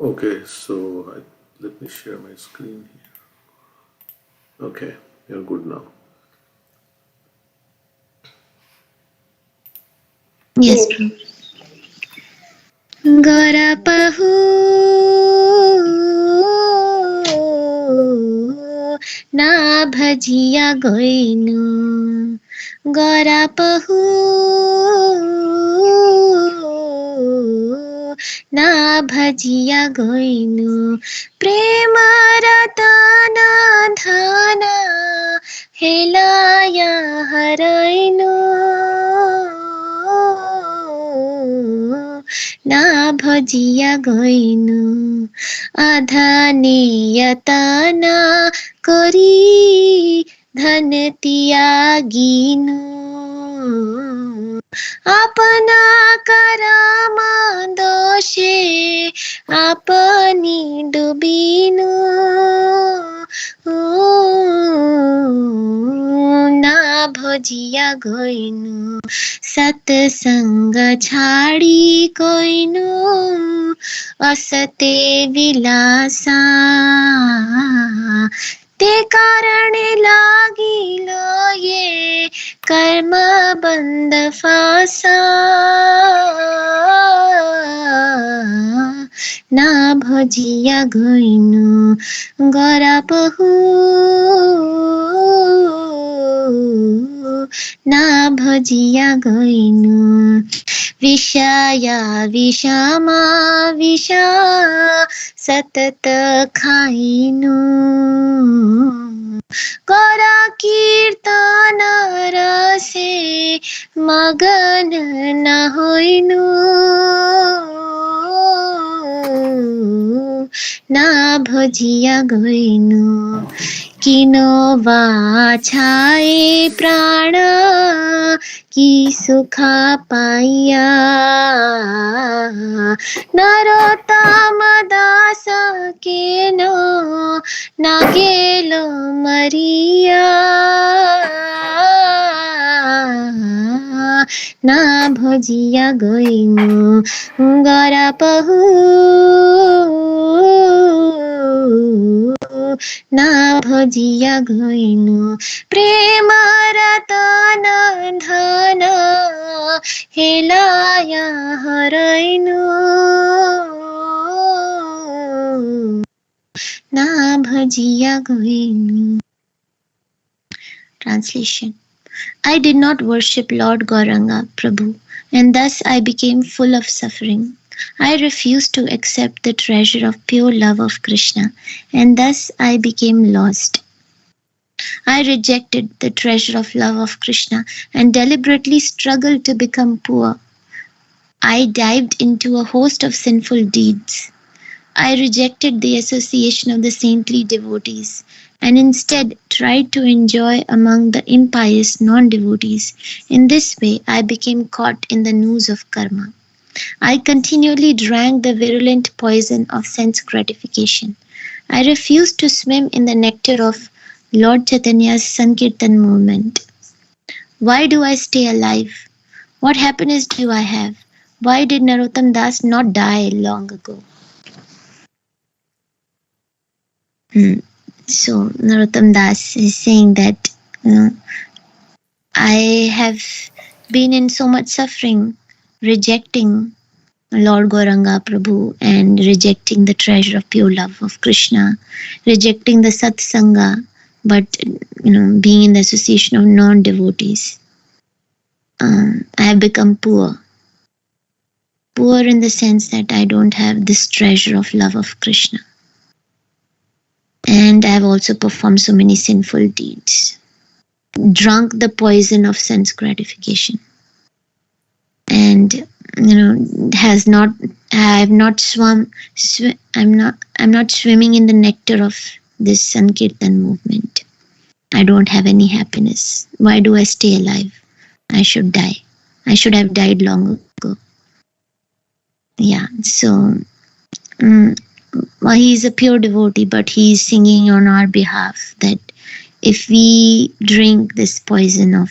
Okay, so let me share my screen here. Okay, you're good now. Yes, Prabhu. Garapahu na bhajiya goinu Garapahu na bhajiya goinu prema ratana dhana helaya harainu ना भजिया गइनु अधनियतना करी धन त्यागिनु अपना कर्म दोषे अपनी डुबिनु ना भजिया गइनु सत्संग छाडी कोइनु असते विलासा ते कारणे लागिलो ये कर्म बन्द फासा ना भजिया गइनु गरापहु ना भजिया गइनु विषया विषमा विषा सतत खाइनु करा कीर्तन रसे मगन न होइनु ना भजिया गइनु किनो बाछाए प्राण की सुखा पाइया नरोत्तम दास केनो नागेलो मरिया ना भजिया गइनु गरापहु ना भजिया गइनु प्रेम रतन धन हेलाया हरैनु ना भजिया गइनु. Translation. I did not worship Lord Gauranga, Prabhu, and thus I became full of suffering. I refused to accept the treasure of pure love of Krishna, and thus I became lost. I rejected the treasure of love of Krishna and deliberately struggled to become poor. I dived into a host of sinful deeds. I rejected the association of the saintly devotees and instead tried to enjoy among the impious non-devotees. In this way, I became caught in the noose of karma. I continually drank the virulent poison of sense gratification. I refused to swim in the nectar of Lord Chaitanya's Sankirtan movement. Why do I stay alive? What happiness do I have? Why did Narottam Das not die long ago? So Narottam Das is saying that I have been in so much suffering, rejecting Lord Gauranga Prabhu and rejecting the treasure of pure love of Krishna, rejecting the satsanga, but being in the association of non-devotees. I have become poor. Poor in the sense that I don't have this treasure of love of Krishna. And I have also performed so many sinful deeds, drunk the poison of sense gratification, and I'm not swimming in the nectar of this Sankirtan movement. I don't have any happiness. Why do I stay alive? I should die. I should have died long ago. Yeah, so he is a pure devotee, but he is singing on our behalf that if we drink this poison of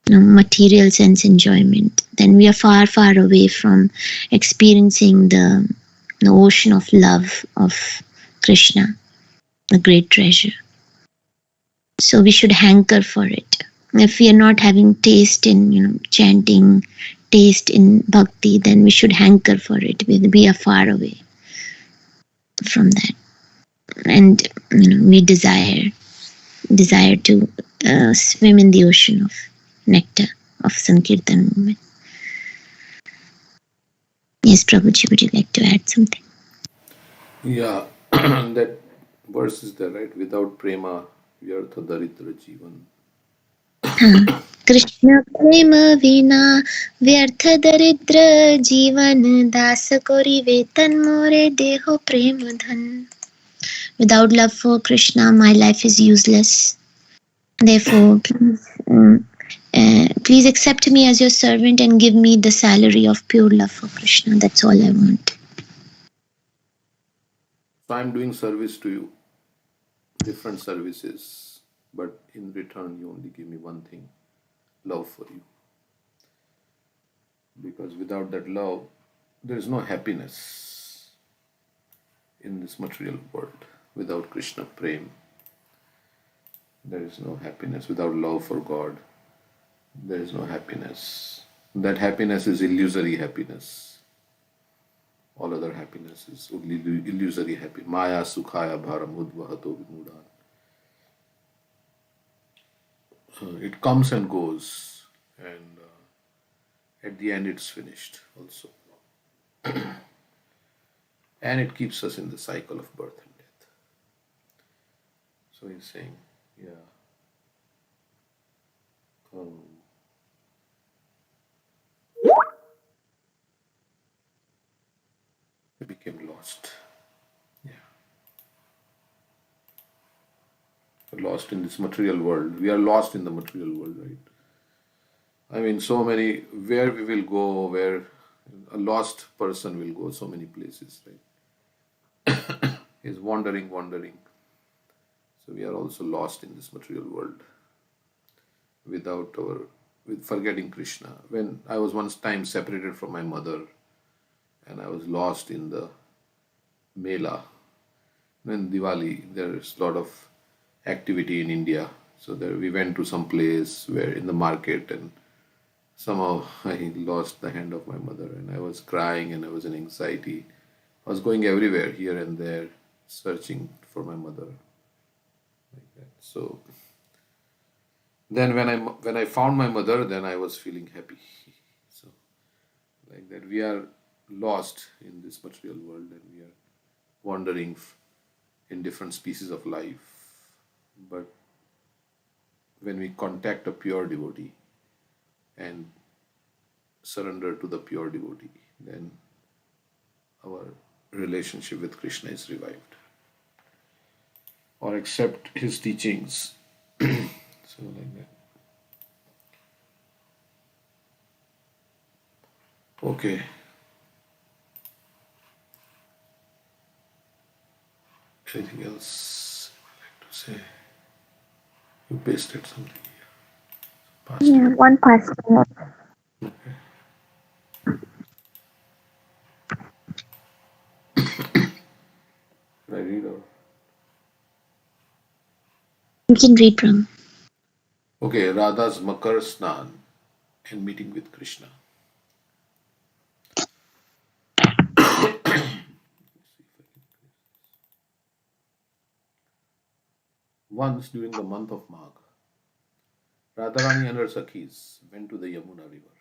material sense enjoyment, then we are far, far away from experiencing the the ocean of love of Krishna, the great treasure. So we should hanker for it. If we are not having taste in chanting, taste in bhakti, then we should hanker for it. We are far away from that, and we desire to swim in the ocean of nectar of Sankirtan movement. Yes, Prabhuji, would you like to add something? Yeah, that verse is there, right? Without prema, vyartha daridra jivan. Krishna प्रेम विना व्यर्थ दरिद्र जीवन दास कोरी वेतन मोरे देहो प्रेम धन. Without love for Krishna, my life is useless. Therefore, please accept me as your servant and give me the salary of pure love for Krishna. That's all I want. So I'm doing service to you, different services, but in return, you only give me one thing, love for you. Because without that love, there is no happiness in this material world. Without Krishna Prem, there is no happiness. Without love for God, there is no happiness. That happiness is illusory happiness. All other happiness is illusory happy. Maya sukhaya bharam udvahato vimudan. It comes and goes, and at the end it's finished also. And it keeps us in the cycle of birth and death. So he's saying, yeah, we became lost. Yeah, we're lost in this material world. We are lost in the material world, right? I mean, so many, where we will go, where a lost person will go, so many places, right? He's wandering, wandering. So we are also lost in this material world with forgetting Krishna. When I was once time separated from my mother and I was lost in the Mela. In Diwali, there's a lot of activity in India. So there we went to some place where in the market, and somehow I lost the hand of my mother, and I was crying and I was in anxiety. I was going everywhere, here and there, searching for my mother. Like that. So then when I found my mother, then I was feeling happy. So like that, we are lost in this material world, and we are wandering in different species of life. But when we contact a pure devotee and surrender to the pure devotee, then our relationship with Krishna is revived. Or accept his teachings. So like that. Okay. Anything else I'd like to say? You pasted something here. Past Yeah, one past. Okay. Should I read or? You can read from. Okay, Radha's Makar Snan and meeting with Krishna. Once during the month of Magh, Radharani and her Sakhis went to the Yamuna river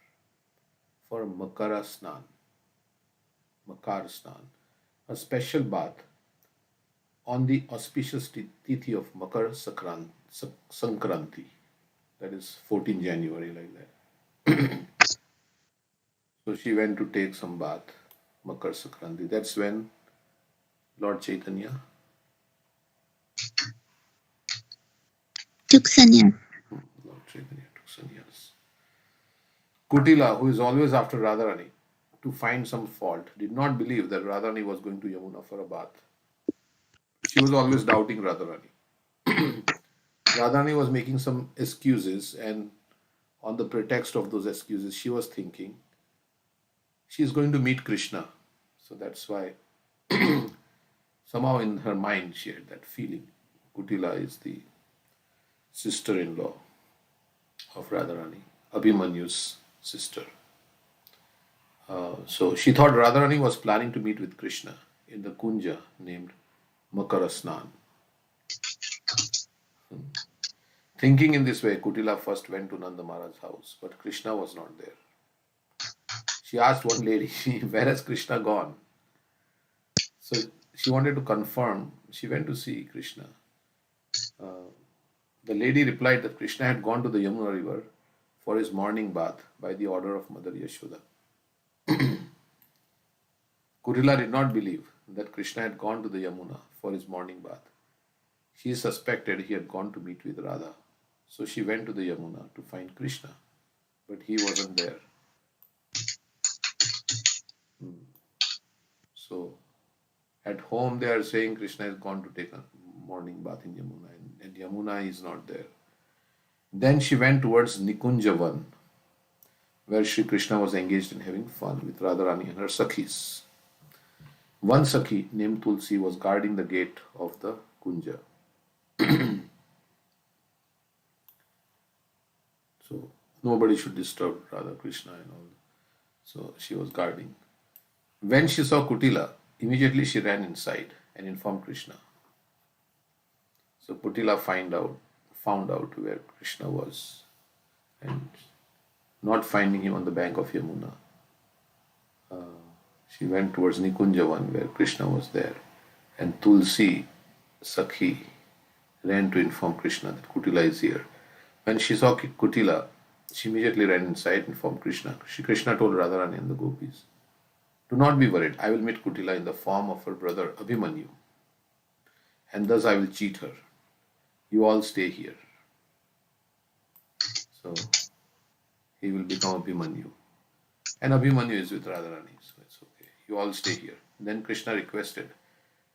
for Makar Snan, a special bath on the auspicious tithi of Sankranti, that is 14 January, like that. So she went to take some bath, Makar Sankranti. That's when Lord Chaitanya, Took sannyas. Lord Chaitanya took sannyas. Kutila, who is always after Radharani, to find some fault, did not believe that Radharani was going to Yamuna for a bath. She was always doubting Radharani. Radharani was making some excuses, and on the pretext of those excuses, she was thinking she is going to meet Krishna. So that's why Somehow in her mind she had that feeling. Kutila is the sister-in-law of Radharani, Abhimanyu's sister. So she thought Radharani was planning to meet with Krishna in the kunja named Makarasnan. Thinking in this way, Kutila first went to Nanda Maharaj's house, but Krishna was not there. She asked one lady, where has Krishna gone? So she wanted to confirm. She went to see Krishna. The lady replied that Krishna had gone to the Yamuna river for his morning bath by the order of Mother Yashoda. Kurila did not believe that Krishna had gone to the Yamuna for his morning bath. She suspected he had gone to meet with Radha. So she went to the Yamuna to find Krishna, but he wasn't there. So at home they are saying Krishna has gone to take a morning bath in Yamuna, and Yamuna is not there. Then she went towards Nikunjavan, where Sri Krishna was engaged in having fun with Radharani and her Sakhis. One Sakhi named Tulsi was guarding the gate of the Kunja. So nobody should disturb Radha Krishna and all. So she was guarding. When she saw Kutila, immediately she ran inside and informed Krishna. So Kutila found out where Krishna was, and not finding him on the bank of Yamuna, she went towards Nikunjavan where Krishna was there, and Tulsi Sakhi ran to inform Krishna that Kutila is here. When she saw Kutila, she immediately ran inside and informed Krishna. Shri Krishna told Radharani and the gopis, do not be worried, I will meet Kutila in the form of her brother Abhimanyu, and thus I will cheat her. You all stay here. So he will become Abhimanyu. And Abhimanyu is with Radharani, so it's okay. You all stay here. Then Krishna requested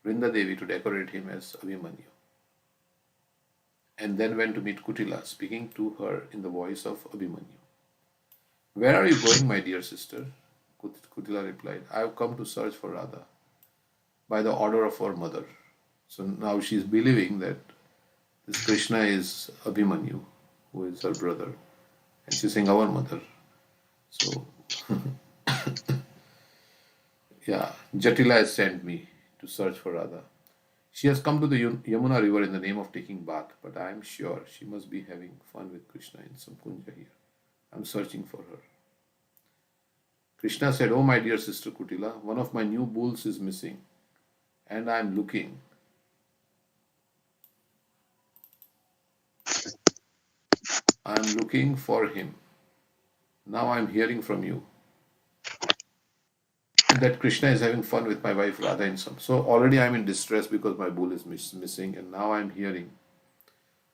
Vrinda Devi to decorate him as Abhimanyu, and then went to meet Kutila, speaking to her in the voice of Abhimanyu. Where are you going, my dear sister? Kutila replied, I have come to search for Radha by the order of her mother. So now she is believing that this Krishna is Abhimanyu, who is her brother, and she's saying our mother. So yeah, Jatila has sent me to search for Radha. She has come to the Yamuna river in the name of taking bath, but I am sure she must be having fun with Krishna in some kunja here. I am searching for her. Krishna said, oh my dear sister Kutila, one of my new bulls is missing, and I am looking. I am looking for him. Now I am hearing from you that Krishna is having fun with my wife Radha in some. So already I am in distress because my bull is missing, and now I am hearing.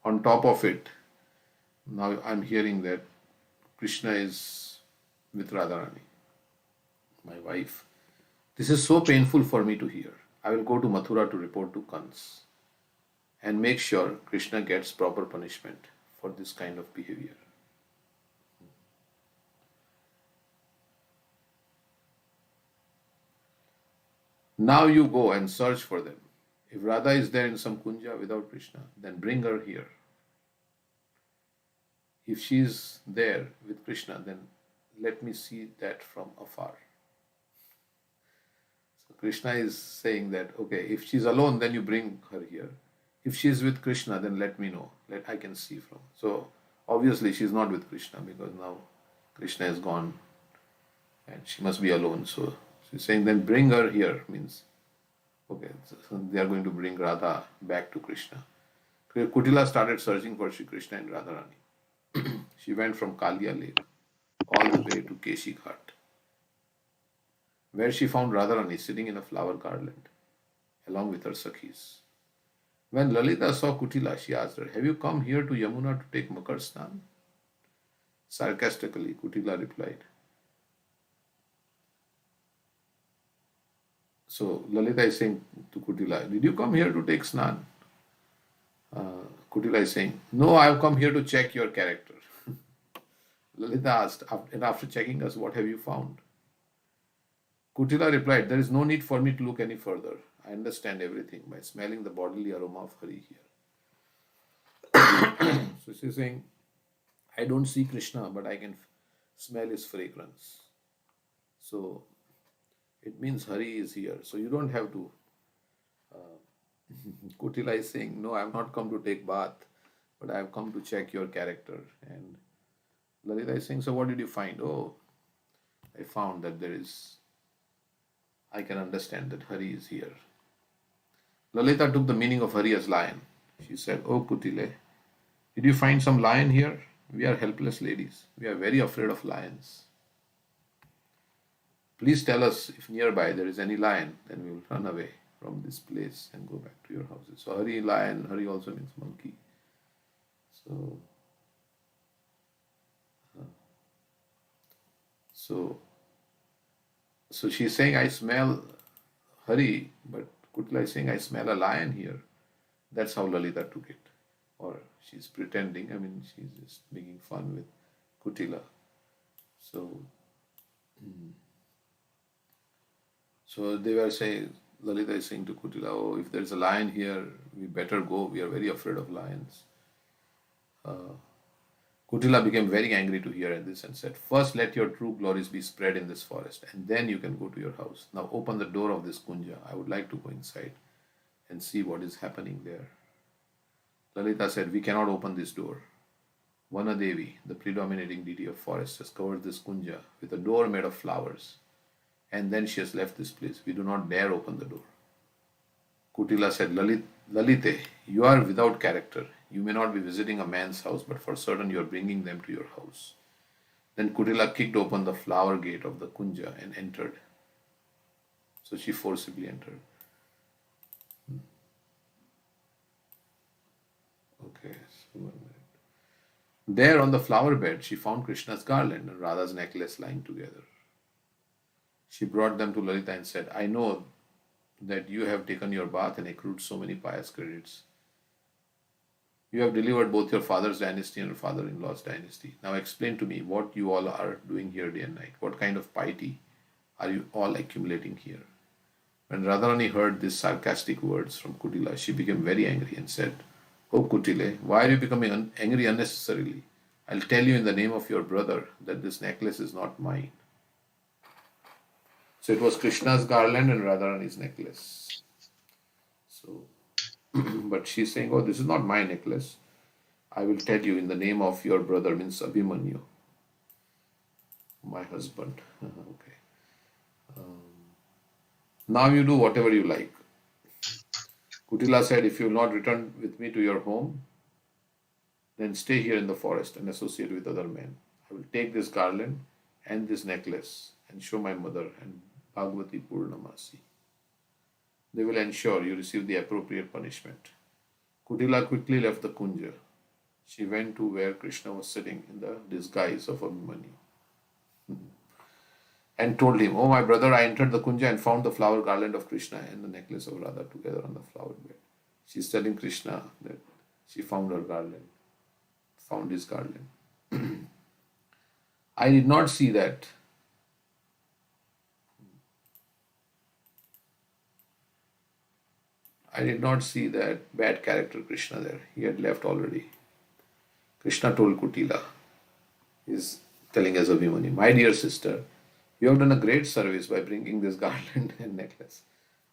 On top of it, now I am hearing that Krishna is with Radharani, my wife. This is so painful for me to hear. I will go to Mathura to report to Kans and make sure Krishna gets proper punishment for this kind of behavior. Now you go and search for them. If Radha is there in some kunja without Krishna, then bring her here. If she is there with Krishna, then let me see that from afar. So Krishna is saying that, okay, if she's alone, then you bring her here. If she is with Krishna, then let me know. I can see from. So obviously she is not with Krishna because now Krishna is gone and she must be alone. So she's saying then bring her here, means okay, so they are going to bring Radha back to Krishna. Kutila started searching for Shri Krishna and Radharani. She went from Kalia Lake all the way to Keshi Ghat, where she found Radharani sitting in a flower garland along with her Sakhis. When Lalita saw Kutila, she asked her, have you come here to Yamuna to take Makar Snan? Sarcastically, Kutila replied. So Lalita is saying to Kutila, did you come here to take Snan? Kutila is saying, no, I have come here to check your character. Lalita asked, and after checking us, what have you found? Kutila replied, there is no need for me to look any further. I understand everything by smelling the bodily aroma of Hari here. So she's saying, I don't see Krishna, but I can smell his fragrance. So it means Hari is here. So you don't have to. Kutila is saying, no, I have not come to take bath, but I have come to check your character. And Lalita is saying, so what did you find? Oh, I found that I can understand that Hari is here. Lalita took the meaning of Hari as lion. She said, oh Kutile, did you find some lion here? We are helpless ladies. We are very afraid of lions. Please tell us if nearby there is any lion, then we will run away from this place and go back to your houses. So Hari lion, Hari also means monkey. So, so, so she's saying I smell Hari, but Kutla is saying I smell a lion here. That's how Lalita took it, or she's pretending. I mean, she's just making fun with Kutila. So, so they were saying, Lalita is saying to Kutila, oh, if there's a lion here, we better go. We are very afraid of lions. Kutila became very angry to hear this and said, first let your true glories be spread in this forest, and then you can go to your house. Now open the door of this kunja. I would like to go inside and see what is happening there. Lalita said, we cannot open this door. Vanadevi, the predominating deity of forest, has covered this kunja with a door made of flowers, and then she has left this place. We do not dare open the door. Kutila said, Lalite, you are without character. You may not be visiting a man's house, but for certain you are bringing them to your house. Then Kutila kicked open the flower gate of the kunja and entered. So she forcibly entered. Okay, so 1 minute. There on the flower bed, she found Krishna's garland and Radha's necklace lying together. She brought them to Lalita and said, I know that you have taken your bath and accrued so many pious credits. You have delivered both your father's dynasty and your father-in-law's dynasty. Now explain to me what you all are doing here day and night. What kind of piety are you all accumulating here? When Radharani heard these sarcastic words from Kutila, she became very angry and said, Oh Kutile, why are you becoming angry unnecessarily? I'll tell you in the name of your brother that this necklace is not mine. So it was Krishna's garland and Radharani's necklace. So, but she's saying, oh, this is not my necklace. I will tell you in the name of your brother, means Abhimanyu, my husband. Okay. Now you do whatever you like. Kutila said, if you will not return with me to your home, then stay here in the forest and associate with other men. I will take this garland and this necklace and show my mother and Bhagavati Purnamasi. They will ensure you receive the appropriate punishment. Kutila quickly left the kunja. She went to where Krishna was sitting in the disguise of Abhimanyu and told him, oh my brother, I entered the kunja and found the flower garland of Krishna and the necklace of Radha together on the flower bed. She's telling Krishna that she found her garland, found his garland. I did not see that. I did not see that bad character Krishna there. He had left already. Krishna told Kutila, he's telling as Abhimanyu, my dear sister, you have done a great service by bringing this garland and necklace.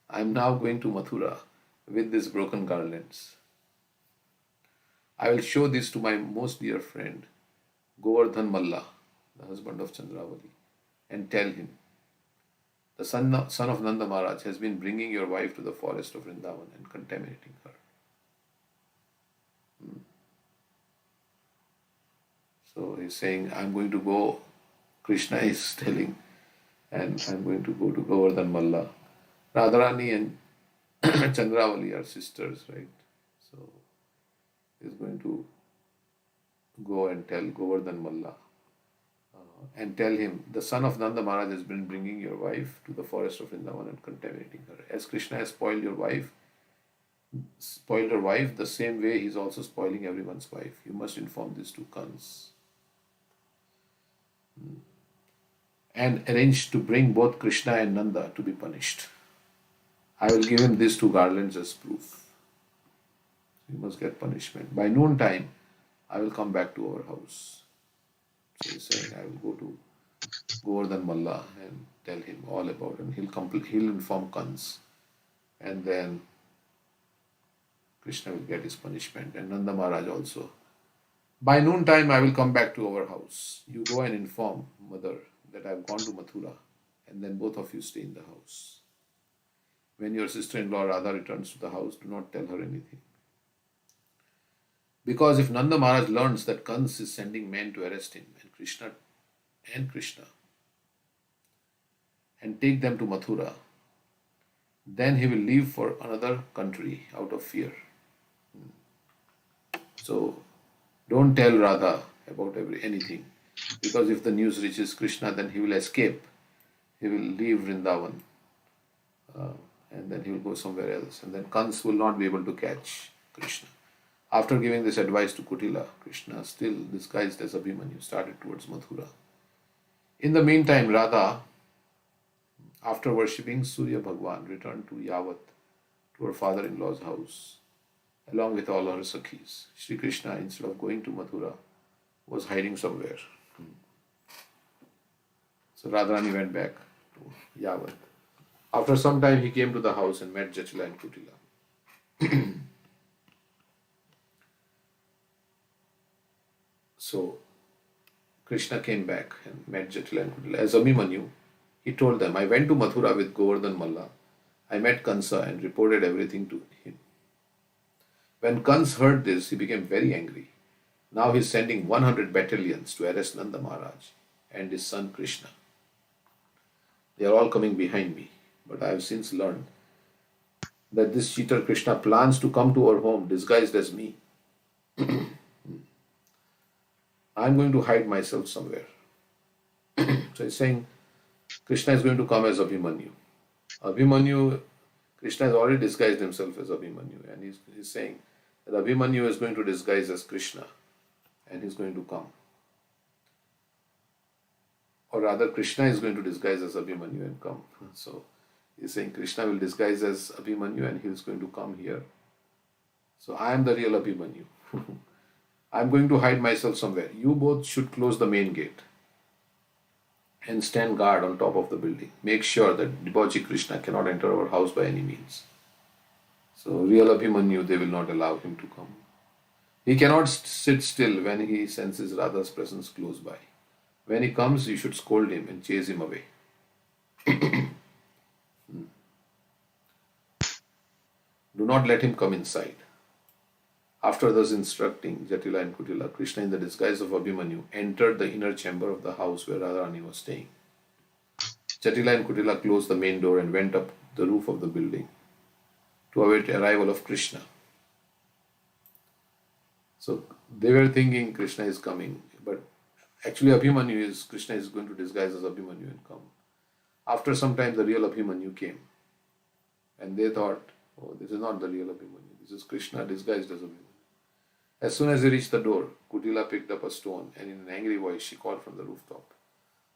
I am now going to Mathura with these broken garlands. I will show this to my most dear friend, Govardhan Malla, the husband of Chandravali, and tell him, the son of Nanda Maharaj has been bringing your wife to the forest of Vrindavan and contaminating her. So he's saying, I'm going to go, Krishna is telling, and I'm going to go to Govardhan Malla. Radharani and Chandravali are sisters, right? So he's going to go and tell Govardhan Malla and tell him, the son of Nanda Maharaj has been bringing your wife to the forest of Vrindavan and contaminating her. As Krishna has spoiled her wife, the same way he's also spoiling everyone's wife. You must inform this to Kans. and arranged to bring both Krishna and Nanda to be punished. I will give him these two garlands as proof. He must get punishment. By noontime, I will come back to our house. So he's saying, I will go to Govardhan Malla and tell him all about it. And he'll inform Kans. And then Krishna will get his punishment. And Nanda Maharaj also. By noontime, I will come back to our house. You go and inform mother that I've gone to Mathura. And then both of you stay in the house. When your sister-in-law Radha returns to the house, do not tell her anything. Because if Nanda Maharaj learns that Kans is sending men to arrest him and Krishna and take them to Mathura, then he will leave for another country out of fear. So don't tell Radha about anything, because if the news reaches Krishna, then he will escape. He will leave Vrindavan and then he will go somewhere else. And then Kans will not be able to catch Krishna. After giving this advice to Kapila, Krishna, still disguised as Abhimanyu, started towards Mathura. In the meantime, Radha, after worshipping Surya Bhagwan, returned to Yavat, to her father-in-law's house, along with all her sakhis. Sri Krishna, instead of going to Mathura, was hiding somewhere. So Radharani went back to Yavat. After some time, he came to the house and met Jatila and Kapila. So Krishna came back and met Jatila and Kapila. As Abhimanyu, he told them, I went to Mathura with Govardhan Malla. I met Kansa and reported everything to him. When Kans heard this, he became very angry. Now he is sending 100 battalions to arrest Nanda Maharaj and his son Krishna. They are all coming behind me. But I have since learned that this cheater Krishna plans to come to our home disguised as me. I am going to hide myself somewhere. So he's saying Krishna is going to come as Abhimanyu. Krishna has already disguised himself as Abhimanyu, and he's saying that Abhimanyu is going to disguise as Krishna and he's going to come. Or rather, Krishna is going to disguise as Abhimanyu and come. So he's saying Krishna will disguise as Abhimanyu and he's going to come here. So I am the real Abhimanyu. I am going to hide myself somewhere. You both should close the main gate and stand guard on top of the building. Make sure that debauchee Krishna cannot enter our house by any means. So real Abhimanyu, they will not allow him to come. He cannot sit still when he senses Radha's presence close by. When he comes, you should scold him and chase him away. Do not let him come inside. After thus instructing Jatila and Kapila, Krishna, in the disguise of Abhimanyu, entered the inner chamber of the house where Radharani was staying. Jatila and Kapila closed the main door and went up the roof of the building to await the arrival of Krishna. So they were thinking Krishna is coming, but actually Krishna is going to disguise as Abhimanyu and come. After some time, the real Abhimanyu came, and they thought, oh, this is not the real Abhimanyu, this is Krishna disguised as Abhimanyu. As soon as they reached the door, Kapila picked up a stone and in an angry voice she called from the rooftop,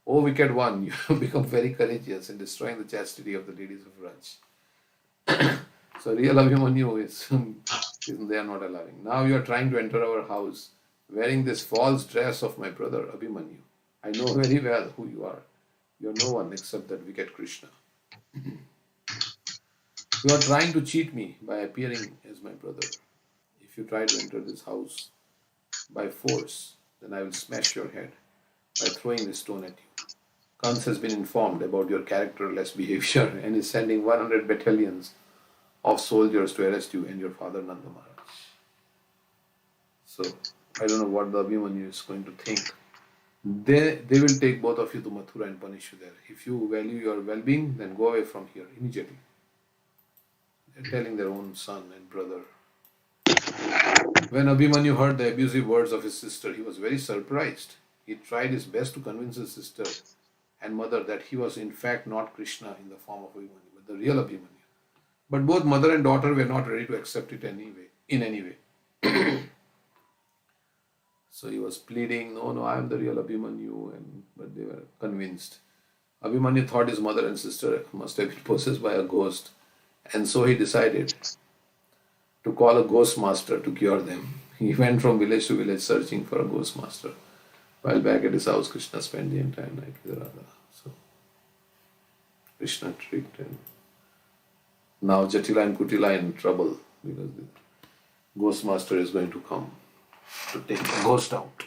"O wicked one, you have become very courageous in destroying the chastity of the ladies of Raj." So real Abhimanyu is they are not allowing. Now you are trying to enter our house wearing this false dress of my brother Abhimanyu. I know very well who you are. You are no one except that wicked Krishna. You are trying to cheat me by appearing as my brother. If you try to enter this house by force, then I will smash your head by throwing this stone at you. Kans has been informed about your characterless behavior and is sending 100 battalions of soldiers to arrest you and your father Nanda Maharaj. So, I don't know what the Abhimanyu is going to think. They will take both of you to Mathura and punish you there. If you value your well-being, then go away from here immediately. They're telling their own son and brother. When Abhimanyu heard the abusive words of his sister, he was very surprised. He tried his best to convince his sister and mother that he was in fact not Krishna in the form of Abhimanyu, but the real Abhimanyu. But both mother and daughter were not ready to accept it in any way. So he was pleading, no, I am the real Abhimanyu, but they were convinced. Abhimanyu thought his mother and sister must have been possessed by a ghost, and so he decided to call a ghost master to cure them. He went from village to village searching for a ghost master. While back at his house, Krishna spent the entire night with Radha. So Krishna tricked, and now Jatila and Kutila in trouble because the ghost master is going to come to take the ghost out.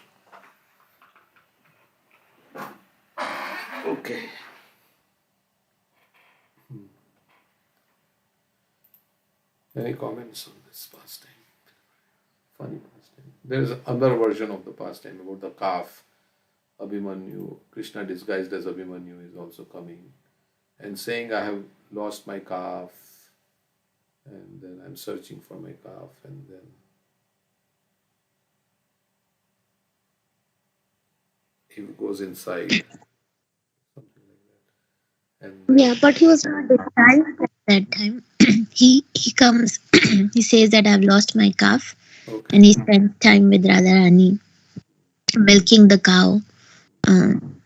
Okay. Any comments on this pastime? Funny pastime. There is another version of the pastime about the calf. Abhimanyu, Krishna disguised as Abhimanyu is also coming and saying, I have lost my calf, and then I'm searching for my calf, and then he goes inside, something like that. And then, Yeah, but he was not disguised at that time. He comes, he says that I've lost my calf, okay, and he spends time with Radharani milking the cow. Um,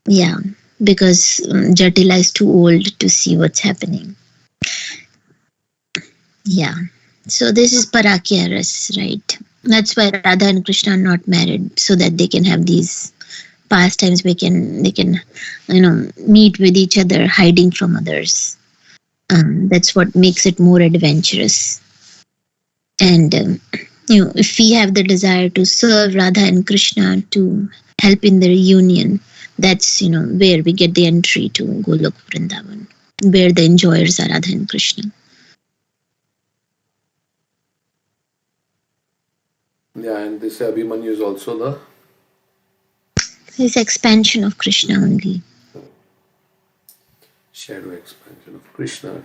yeah, because Jatila is too old to see what's happening. Yeah. So this is Parakya right? That's why Radha and Krishna are not married, so that they can have these pastimes. They can, meet with each other, hiding from others. That's what makes it more adventurous. And if we have the desire to serve Radha and Krishna to help in the reunion, that's where we get the entry to Golok Vrindavan, where the enjoyers are Radha and Krishna. yeah, and this Abhimanyu is also the This expansion of Krishna only. shadow expansion of Krishna,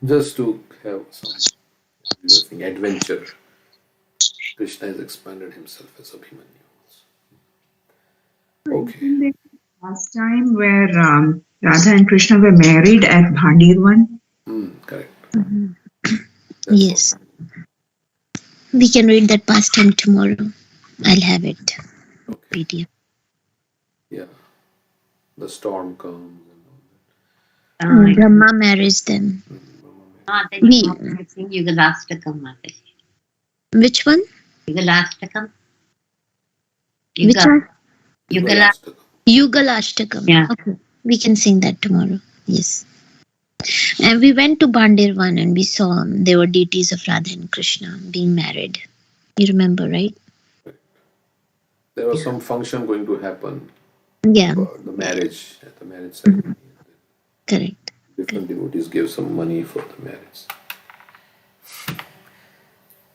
just to have some, we were saying, adventure. Krishna has expanded himself as Abhimanyu. Okay. Isn't there last time where Radha and Krishna were married at Bhandirvan? Correct. That's Yes. We can read that pastime tomorrow. I'll have it. okay. PDF. Yeah. The storm comes and all that. Brahma marries them. We, Yugalastakam, Mataji. which one? Yugalastakam. Which one? Yugalastakam. Yugalashtakam. Yeah. Okay. We can sing that tomorrow. Yes. And we went to Bhandirvan and we saw there were deities of Radha and Krishna being married. You remember, right? There was some function going to happen Yeah, for the marriage, at the marriage ceremony. correct. Different devotees gave some money for the marriage.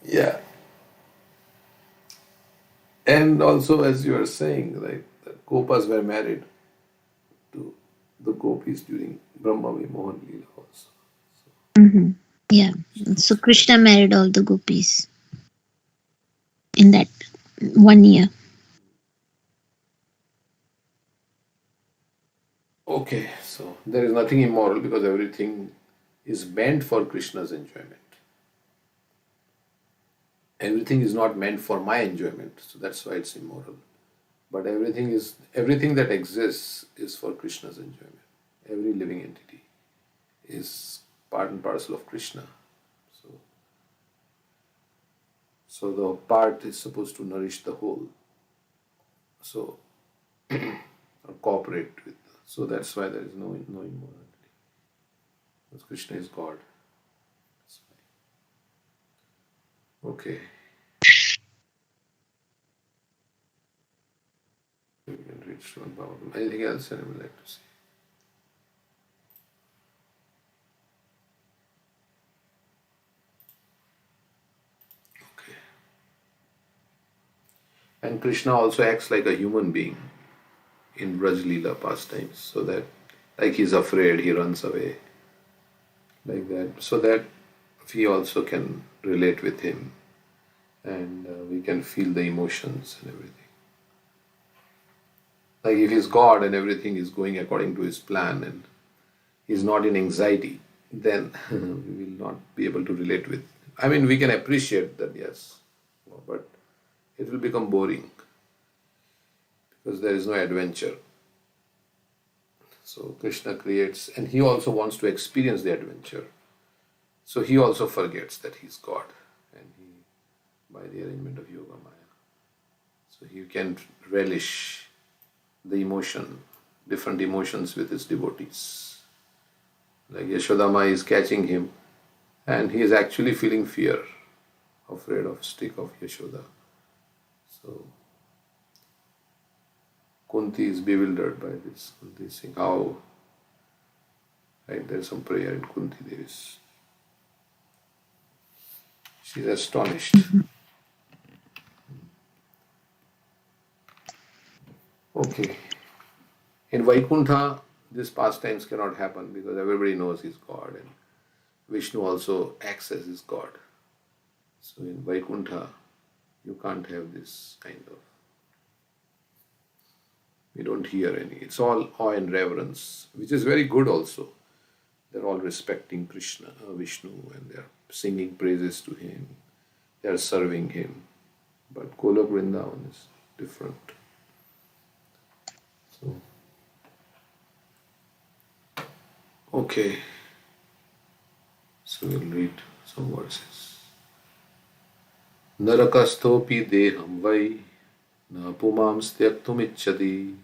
Yeah. And also, as you are saying, like the Gopas were married to the gopis during Brahma Vimohan Leela also. Yeah. So Krishna married all the gopis in that 1 year. Okay, so there is nothing immoral because everything is meant for Krishna's enjoyment. Everything is not meant for my enjoyment, so that's why it's immoral. But everything that exists is for Krishna's enjoyment. Every living entity is part and parcel of Krishna. So the part is supposed to nourish the whole. So or cooperate with. So that's why there is no immorality. Because Krishna is God. That's why. Okay. We can reach to Bhavatam. Anything else I would like to say? Okay. And Krishna also acts like a human being in Braj Leela pastimes, so that like he's afraid, he runs away, like that, so that we also can relate with him and we can feel the emotions and everything. Like if he's God and everything is going according to his plan and he's not in anxiety, then we will not be able to relate with. I mean, we can appreciate that, yes, but it will become boring because there is no adventure. So Krishna creates, and he also wants to experience the adventure. So he also forgets that he's God, and he, by the arrangement of Yoga Maya, so he can relish the emotion, different emotions with his devotees. Like Yashodama is catching him, and he is actually feeling fear, afraid of stick of Yashoda. So Kunti is bewildered by this. Kunti is saying, how, right, there's some prayer in Kunti Devi's. She's astonished. Okay. In Vaikuntha, these pastimes cannot happen because everybody knows he's God, and Vishnu also acts as his God. So in Vaikuntha, you can't have this kind of. We don't hear any. It's all awe and reverence, which is very good also. They're all respecting Krishna, Vishnu, and they're singing praises to him. They're serving him. But Golok Vrindavan is different. So, okay. So we'll read some verses. Narakasthopi deham vai na pumam styaktumichchati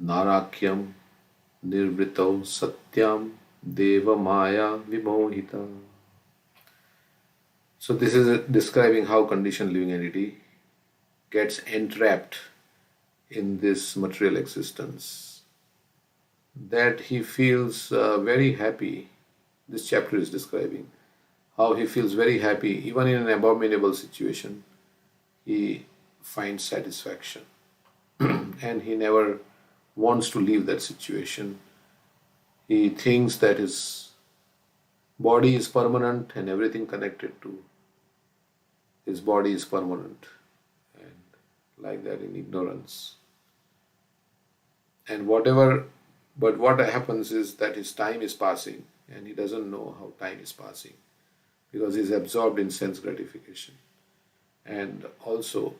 narakyam nirvritau satyam deva maya vimohita. So this is describing how conditioned living entity gets entrapped in this material existence. That he feels very happy. This chapter is describing how he feels very happy even in an abominable situation. He finds satisfaction and he never wants to leave that situation. He thinks that his body is permanent and everything connected to his body is permanent, and like that in ignorance. And what happens is that his time is passing and he doesn't know how time is passing because he's absorbed in sense gratification. And also,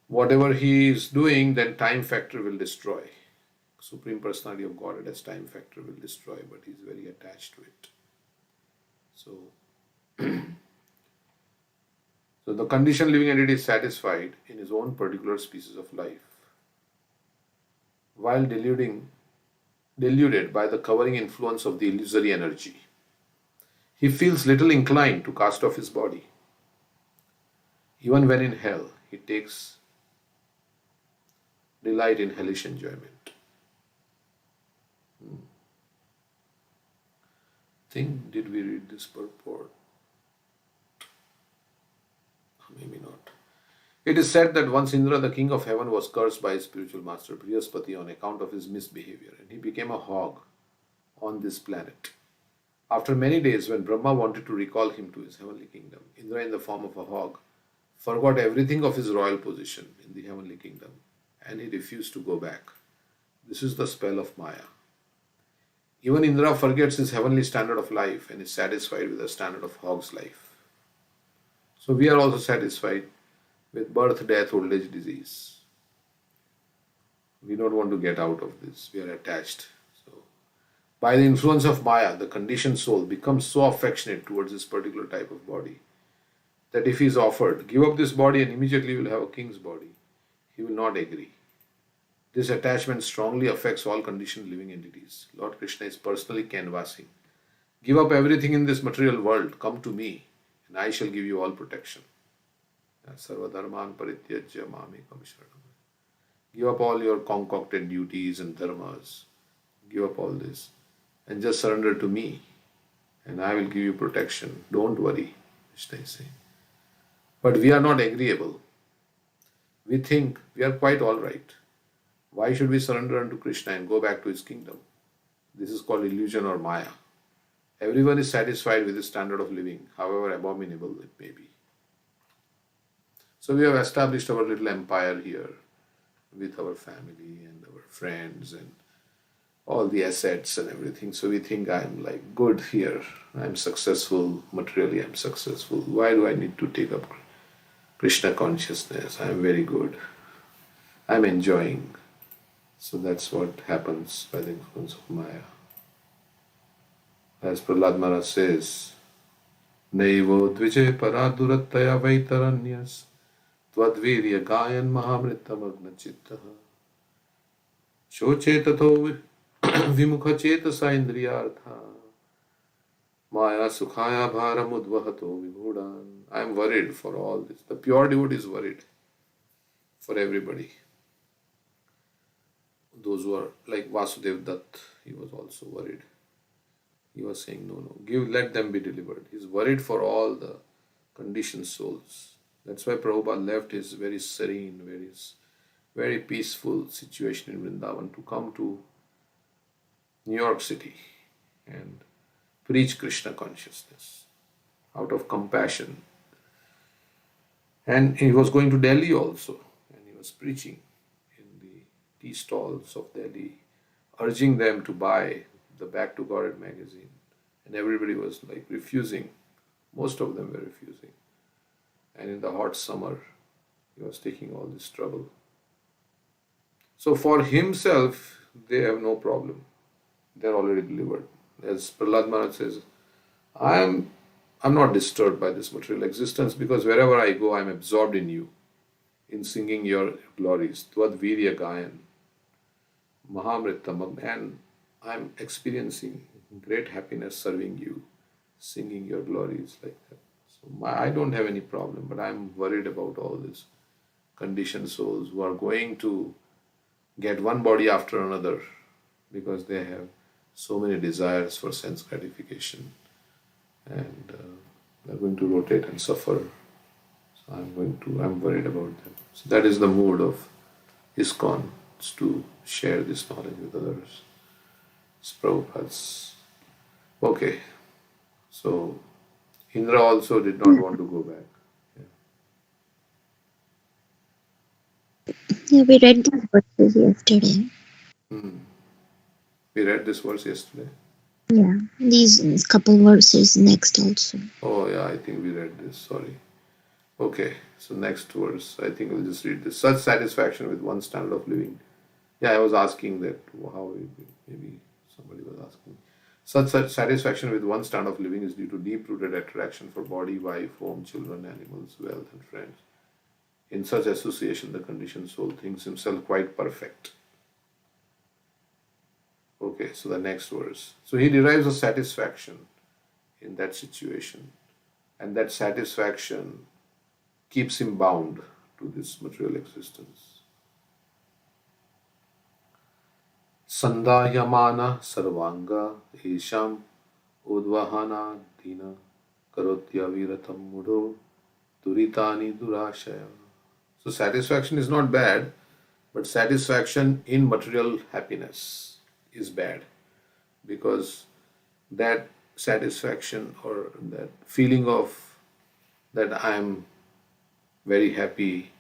whatever he is doing, then time factor will destroy. Supreme Personality of Godhead as time factor will destroy, but he's very attached to it. So, so the conditioned living entity is satisfied in his own particular species of life, while deluded by the covering influence of the illusory energy. He feels little inclined to cast off his body. Even when in hell, he takes delight in hellish enjoyment. Did we read this purport? Maybe not. It is said that once Indra, the king of heaven, was cursed by his spiritual master Brihaspati on account of his misbehavior, and he became a hog on this planet. After many days, when Brahma wanted to recall him to his heavenly kingdom, Indra, in the form of a hog, forgot everything of his royal position in the heavenly kingdom, and he refused to go back. This is the spell of Maya. Even Indra forgets his heavenly standard of life and is satisfied with the standard of hog's life. So we are also satisfied with birth, death, old age, disease. We don't want to get out of this. We are attached. So, by the influence of Maya, the conditioned soul becomes so affectionate towards this particular type of body that if he is offered, give up this body and immediately you will have a king's body, he will not agree. This attachment strongly affects all conditioned living entities. Lord Krishna is personally canvassing. Give up everything in this material world, come to me, and I shall give you all protection. Sarva dharman parityajya mamekam sharanam. Give up all your concocted duties and dharmas. Give up all this and just surrender to me, and I will give you protection. Don't worry, Krishna is saying. But we are not agreeable. We think we are quite all right. Why should we surrender unto Krishna and go back to his kingdom? This is called illusion or Maya. Everyone is satisfied with his standard of living, however abominable it may be. So we have established our little empire here with our family and our friends and all the assets and everything. So we think I'm like good here. I'm successful. Materially I'm successful. Why do I need to take up Krishna consciousness? I'm very good. I'm enjoying. So that's what happens by the influence of Maya. As Prahlad Maharaj says, Naivo dvije paradurattaya vaitaranyas tvadvirya gayan mahamritam agnachittaha shochetato vimukacheta indriyartha Maya sukhaya bharamudvahato vibhudan. I am worried for all this. The pure devotee is worried for everybody. Those who are like Vasudev Dutt, he was also worried. He was saying, no, let them be delivered. He's worried for all the conditioned souls. That's why Prabhupada left his very serene, very peaceful situation in Vrindavan to come to New York City and preach Krishna consciousness out of compassion. And he was going to Delhi also, and he was preaching in the tea stalls of Delhi, urging them to buy the Back to Godhead magazine. And everybody was like refusing. Most of them were refusing. And in the hot summer, he was taking all this trouble. So for himself, they have no problem. They're already delivered. As Prahlad Maharaj says, I'm not disturbed by this material existence because wherever I go, I'm absorbed in you, in singing your glories. Tvad virya gayan, mahamritam, and I'm experiencing great happiness serving you, singing your glories like that. So I don't have any problem, but I'm worried about all these conditioned souls who are going to get one body after another because they have so many desires for sense gratification, and they're going to rotate and suffer. So I'm worried about them. So that is the mood of ISKCON, is to share this knowledge with others. It's Prabhupada's. Okay, so Indra also did not want to go back. Yeah, we read these verses yesterday. We read this verse yesterday. Yeah, these couple verses next also. Oh yeah, I think we read this, sorry. Okay, so next verse, I think we'll just read this. Such satisfaction with one standard of living. Yeah, I was asking that, how maybe somebody was asking. Such satisfaction with one standard of living is due to deep-rooted attraction for body, wife, home, children, animals, wealth, and friends. In such association, the conditioned soul thinks himself quite perfect. Okay, so the next verse. So he derives a satisfaction in that situation, and that satisfaction keeps him bound to this material existence. Sandayamana sarvanga esham udvahana dina karotya viratam mudho duritani durashaya. So satisfaction is not bad, but satisfaction in material happiness is bad, because that satisfaction or that feeling of that I am very happy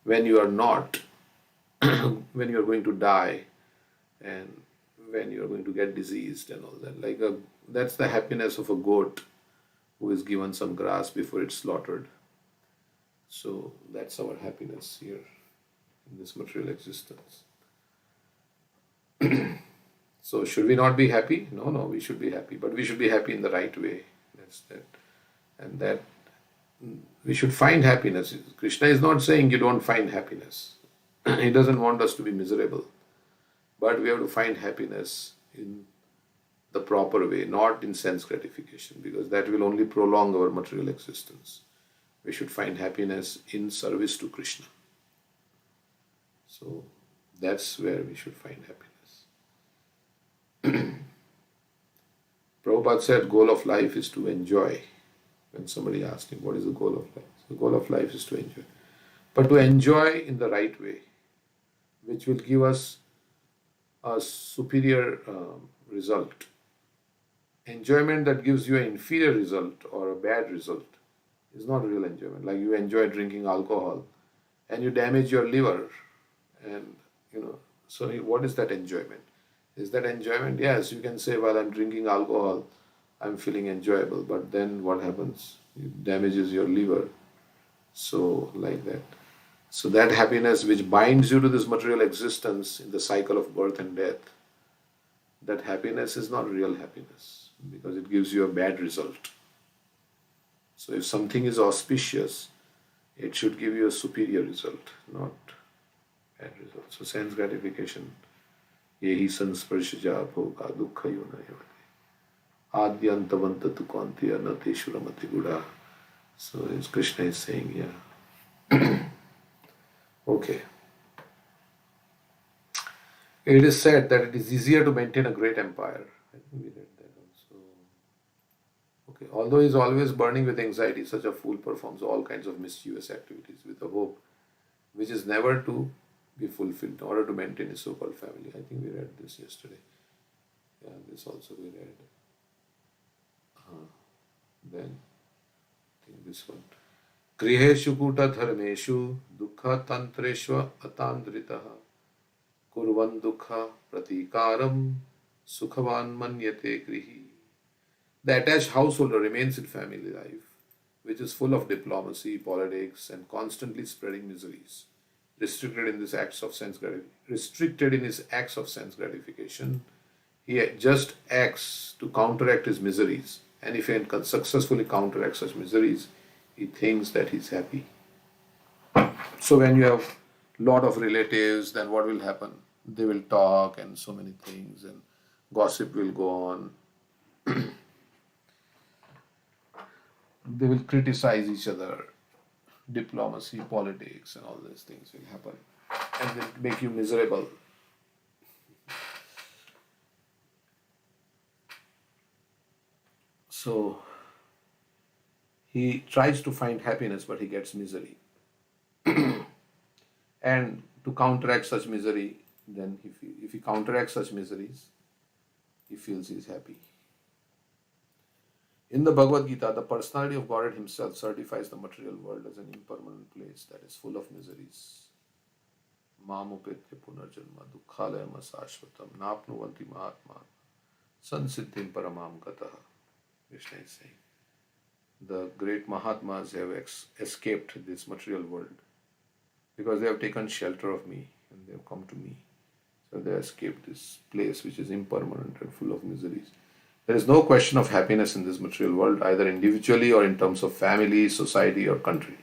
when you are not, when you are going to die and when you are going to get diseased and all that. That's the happiness of a goat who is given some grass before it's slaughtered. So that's our happiness here in this material existence. So should we not be happy? No, we should be happy, but we should be happy in the right way. That's that, and that we should find happiness. Krishna is not saying you don't find happiness. He doesn't want us to be miserable, but we have to find happiness in the proper way, not in sense gratification, because that will only prolong our material existence. We should find happiness in service to Krishna. So that's where we should find happiness. Prabhupada said goal of life is to enjoy. When somebody asked him what is the goal of life, the goal of life is to enjoy. But to enjoy in the right way, which will give us a superior result. Enjoyment that gives you an inferior result or a bad result is not real enjoyment. Like you enjoy drinking alcohol and you damage your liver, and so what is that enjoyment? Is that enjoyment? Yes, you can say, while I'm drinking alcohol, I'm feeling enjoyable, but then what happens? It damages your liver. So like that. So that happiness which binds you to this material existence in the cycle of birth and death, that happiness is not real happiness because it gives you a bad result. So if something is auspicious, it should give you a superior result, not bad result. So sense gratification, yehi sansparshja bhoga dukkha yona yavate. Adyantavanta tu kantiya na teshuramati guda. So as Krishna is saying, yeah. Okay. It is said that it is easier to maintain a great empire. I think we read that also. Okay. Although he is always burning with anxiety, such a fool performs all kinds of mischievous activities with a hope which is never to be fulfilled in order to maintain his so-called family. I think we read this yesterday. Yeah, this also we read. Then I think this one. Griheshu kuta dharmeshu dukha tantreshva atandritaha kurvan dukha pratikaram sukhavan manyate grihi. The attached householder remains in family life, which is full of diplomacy, politics, and constantly spreading miseries. Restricted in his acts of sense gratification, he just acts to counteract his miseries, and if he can successfully counteract such miseries, he thinks that he's happy. So when you have lot of relatives, then what will happen? They will talk and so many things, and gossip will go on. They will criticize each other. Diplomacy, politics, and all these things will happen, and will make you miserable. So he tries to find happiness, but he gets misery. And to counteract such misery, then if he counteracts such miseries, he feels he is happy. In the Bhagavad Gita, the personality of Godhead himself certifies the material world as an impermanent place that is full of miseries. Mamupetya punarjanma dukkhalayam asashvatam napnuvanti mahatma sansiddhim paramam gataha. Krishna is saying, the great Mahatmas have escaped this material world because they have taken shelter of me and they have come to me. So they escaped this place which is impermanent and full of miseries. There is no question of happiness in this material world, either individually or in terms of family, society, or country.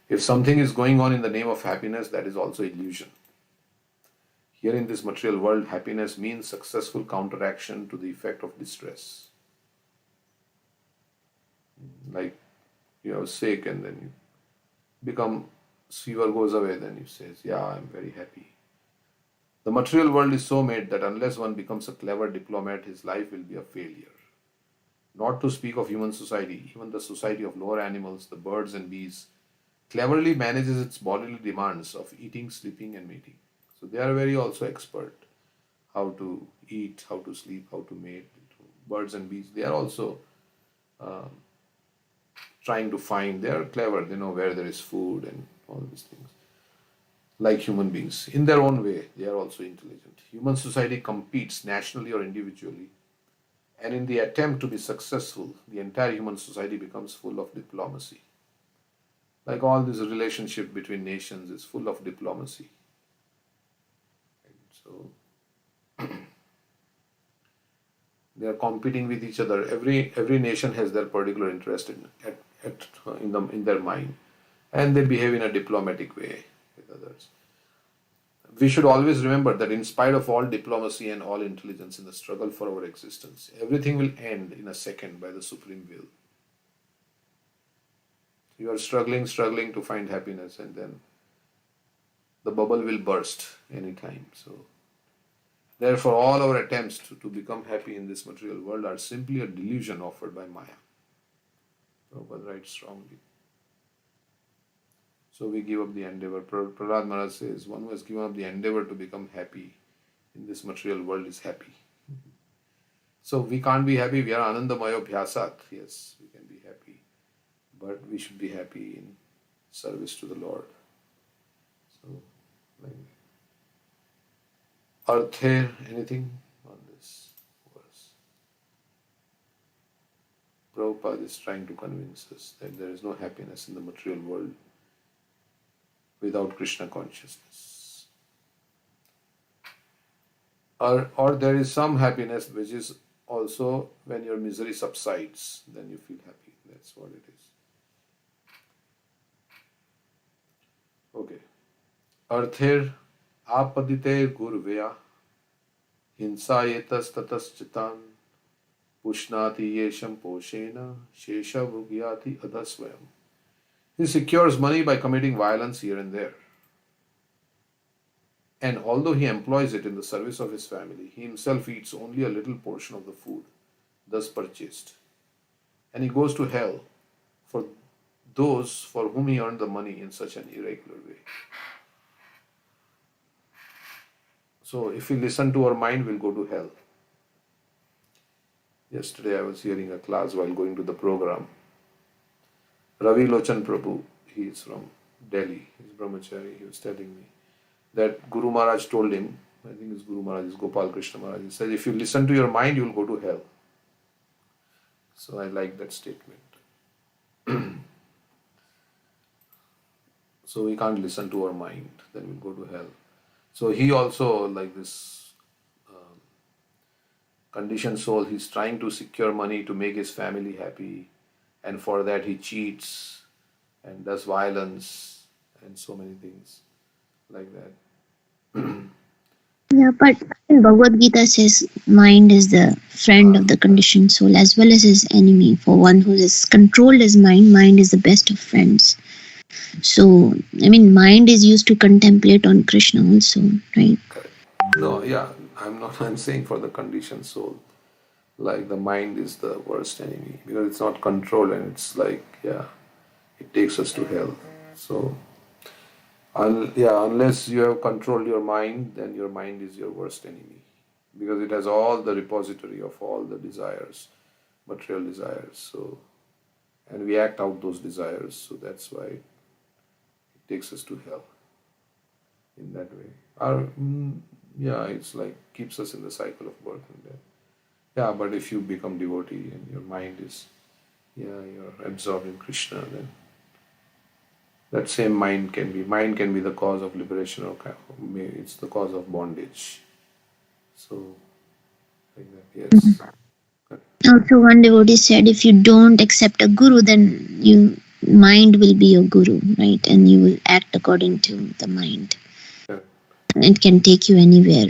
If something is going on in the name of happiness, that is also illusion. Here in this material world, happiness means successful counteraction to the effect of distress. Like you are sick and then you become, fever goes away, then you say, yeah, I'm very happy. The material world is so made that unless one becomes a clever diplomat, his life will be a failure. Not to speak of human society, even the society of lower animals, the birds and bees, cleverly manages its bodily demands of eating, sleeping, and mating. So they are very also expert how to eat, how to sleep, how to mate. Birds and bees, they are also trying to find. They are clever. They know where there is food and all these things. Like human beings, in their own way, they are also intelligent. Human society competes nationally or individually, and in the attempt to be successful, the entire human society becomes full of diplomacy. Like all this relationship between nations is full of diplomacy. And so they are competing with each other. Every nation has their particular interest in their mind, and they behave in a diplomatic way with others. We should always remember that in spite of all diplomacy and all intelligence in the struggle for our existence, everything will end in a second by the supreme will. You are struggling to find happiness, and then the bubble will burst anytime. So therefore, all our attempts to become happy in this material world are simply a delusion offered by Maya. Prabhupada writes strongly. So we give up the endeavor. Prahlad Maharaj says, one who has given up the endeavor to become happy in this material world is happy. So we can't be happy. We are Anandamayo Bhyasat. Yes, we can be happy. But we should be happy in service to the Lord. So, like Arthe, anything on this verse? Prabhupada is trying to convince us that there is no happiness in the material world. without Krishna consciousness. Or there is some happiness which is also when your misery subsides, then you feel happy. That's what it is. Okay. Arthir apadite gurveya hinsa etas tataschitan pushnati yesham poshena shesha bhugyati adasvayam. He secures money by committing violence here and there. And although he employs it in the service of his family, he himself eats only a little portion of the food thus purchased. And he goes to hell for those for whom he earned the money in such an irregular way. So if we listen to our mind, we'll go to hell. Yesterday I was hearing a class while going to the program. Ravi Lochan Prabhu, he is from Delhi, he's brahmachari, he was telling me that Guru Maharaj told him, I think it's Guru Maharaj, it's Gopal Krishna Maharaj, he says, if you listen to your mind, you will go to hell. So I like that statement. So we can't listen to our mind, then we'll go to hell. So he also, like this conditioned soul, he's trying to secure money to make his family happy, and for that he cheats and does violence and so many things like that. Yeah, but in Bhagavad Gita says mind is the friend of the conditioned soul as well as his enemy. For one who has controlled his mind, mind is the best of friends. So, I mean, mind is used to contemplate on Krishna also, right? No, yeah, I'm saying for the conditioned soul, like the mind is the worst enemy because it's not controlled and it's like, yeah, it takes us to hell. So, unless you have controlled your mind, then your mind is your worst enemy because it has all the repository of all the desires, material desires. So, and we act out those desires, so that's why it takes us to hell in that way. It's like keeps us in the cycle of birth and death. Yeah, but if you become devotee and your mind is, you're absorbed in Krishna, then that same mind can be the cause of liberation or maybe it's the cause of bondage. So, like that, yes. Also, one devotee said, if you don't accept a guru, then your mind will be your guru, right? And you will act according to the mind. Yeah. It can take you anywhere.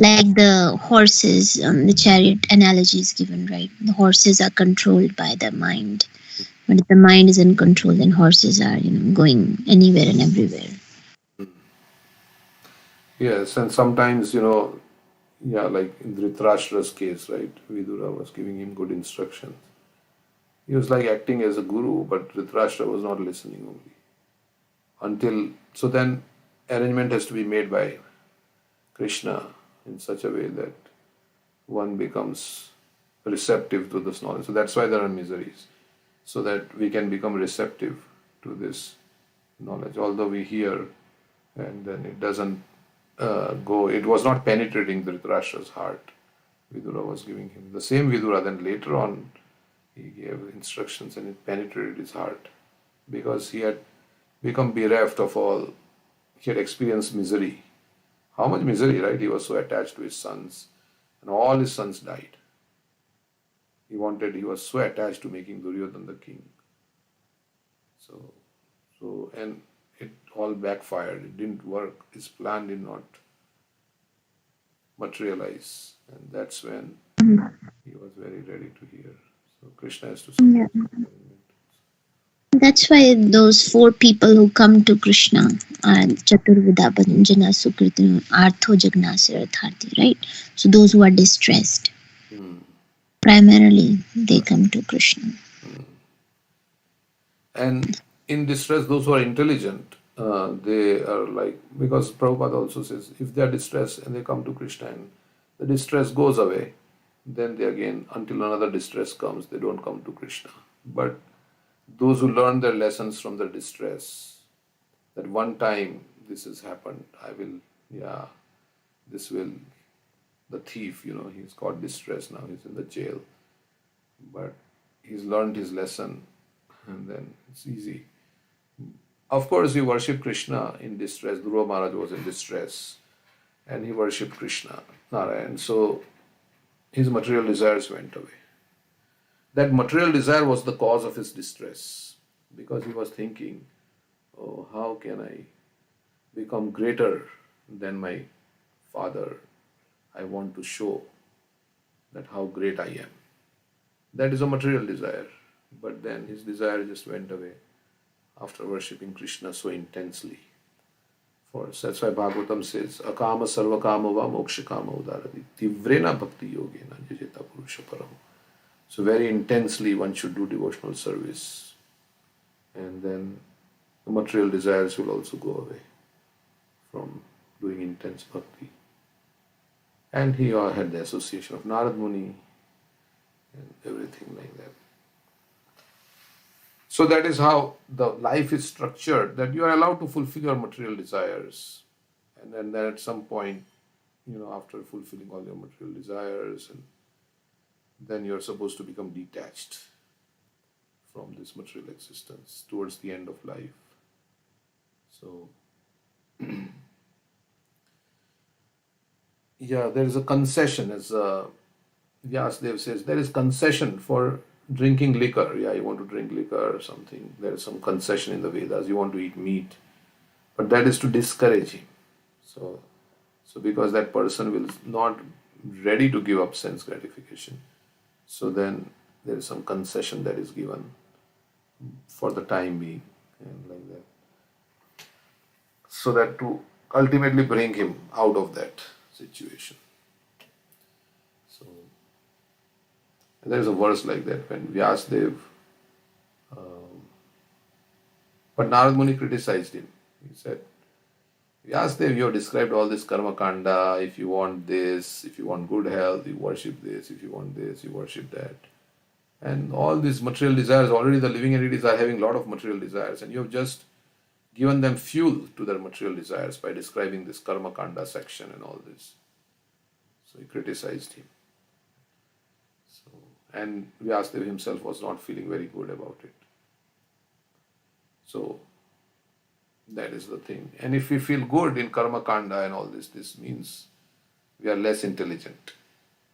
Like the horses, the chariot analogy is given, right? The horses are controlled by the mind. But if the mind is in control, then horses are, going anywhere and everywhere. Yes, and sometimes, like in Dhritarashtra's case, right? Vidura was giving him good instructions. He was like acting as a guru, but Dhritarashtra was not listening only. So then arrangement has to be made by Krishna in such a way that one becomes receptive to this knowledge. So that's why there are miseries, so that we can become receptive to this knowledge. Although we hear and then it doesn't it was not penetrating Dhritarashtra's heart. Vidura was giving him the same Vidura, then later on he gave instructions and it penetrated his heart because he had become bereft of all. He had experienced misery. How much misery, right? He was so attached to his sons and all his sons died. He was so attached to making Duryodhana the king. And it all backfired. It didn't work. His plan did not materialize. And that's when he was very ready to hear. So Krishna has to support him. That's why those 4 people who come to Krishna are Chaturvida, Bhajanjana, Sukriti, Artho, Jagnasya, Artharthi, right? So those who are distressed, primarily they come to Krishna. And in distress, those who are intelligent, they are like, because Prabhupada also says, if they are distressed and they come to Krishna and the distress goes away, then they again, until another distress comes, they don't come to Krishna. But those who learn their lessons from their distress, that one time this has happened, the thief, he's got distress now, he's in the jail. But he's learned his lesson and then it's easy. Of course, he worshipped Krishna in distress. Dhruva Maharaj was in distress and he worshipped Krishna, Narayan. So his material desires went away. That material desire was the cause of his distress because he was thinking, oh, how can I become greater than my father? I want to show that how great I am. That is a material desire. But then his desire just went away after worshipping Krishna so intensely. That's why Bhagavatam says, Akama sarvakama va mokshakama udarati tivrena bhakti yogena jajeta purusha param. So very intensely one should do devotional service. And then the material desires will also go away from doing intense bhakti. And he had the association of Narad Muni and everything like that. So that is how the life is structured, that you are allowed to fulfill your material desires. And then at some point, after fulfilling all your material desires, and then you're supposed to become detached from this material existence towards the end of life. So, yeah, there is a concession, as Vyasdev says, there is concession for drinking liquor. Yeah, you want to drink liquor or something. There is some concession in the Vedas. You want to eat meat. But that is to discourage him. So because that person will not ready to give up sense gratification. So then there is some concession that is given for the time being and like that. So that to ultimately bring him out of that situation. So there is a verse like that when Vyasdev, but Narad Muni criticized him. He said, Vyasdev, you have described all this karma kanda. If you want this, if you want good health, you worship this. If you want this, you worship that. And all these material desires, already the living entities are having a lot of material desires, and you have just given them fuel to their material desires by describing this karma kanda section and all this. So he criticized him. And Vyasdev himself was not feeling very good about it. So that is the thing. And if we feel good in karma kanda and all this means we are less intelligent.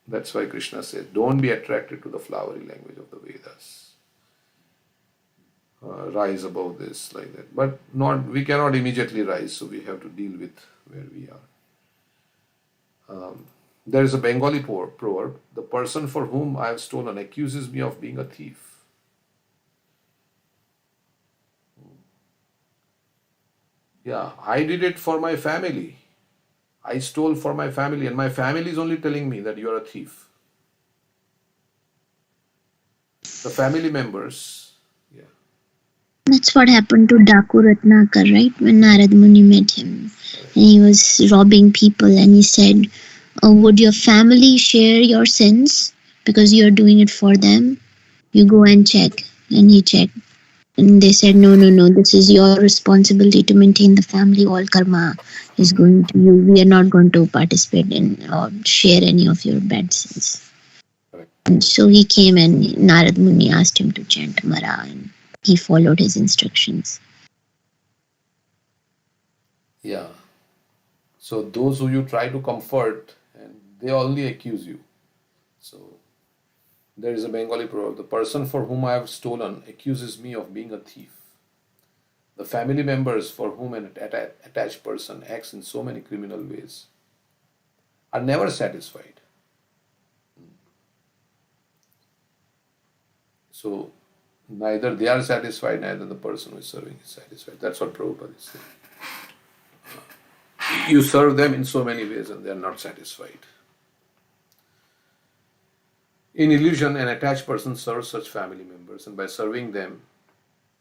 That's why Krishna says, don't be attracted to the flowery language of the Vedas. Rise above this, like that. But we cannot immediately rise, so we have to deal with where we are. There is a Bengali proverb, the person for whom I have stolen accuses me of being a thief. Yeah, I did it for my family. I stole for my family, and my family is only telling me that you are a thief. The family members, yeah. That's what happened to Daku Ratnakar, right? When Narad Muni met him. And he was robbing people and he said, would your family share your sins because you're doing it for them? You go and check. And he checked. And they said, no, this is your responsibility to maintain the family. All karma is going to you. We are not going to participate in or share any of your bad sins. Correct. And so he came and Narad Muni asked him to chant Mara and he followed his instructions. Yeah. So those who you try to comfort, and they only accuse you. So there is a Bengali proverb, the person for whom I have stolen accuses me of being a thief. The family members for whom an attached person acts in so many criminal ways are never satisfied. So neither they are satisfied, neither the person who is serving is satisfied. That's what Prabhupada is saying. You serve them in so many ways and they are not satisfied. In illusion, an attached person serves such family members, and by serving them,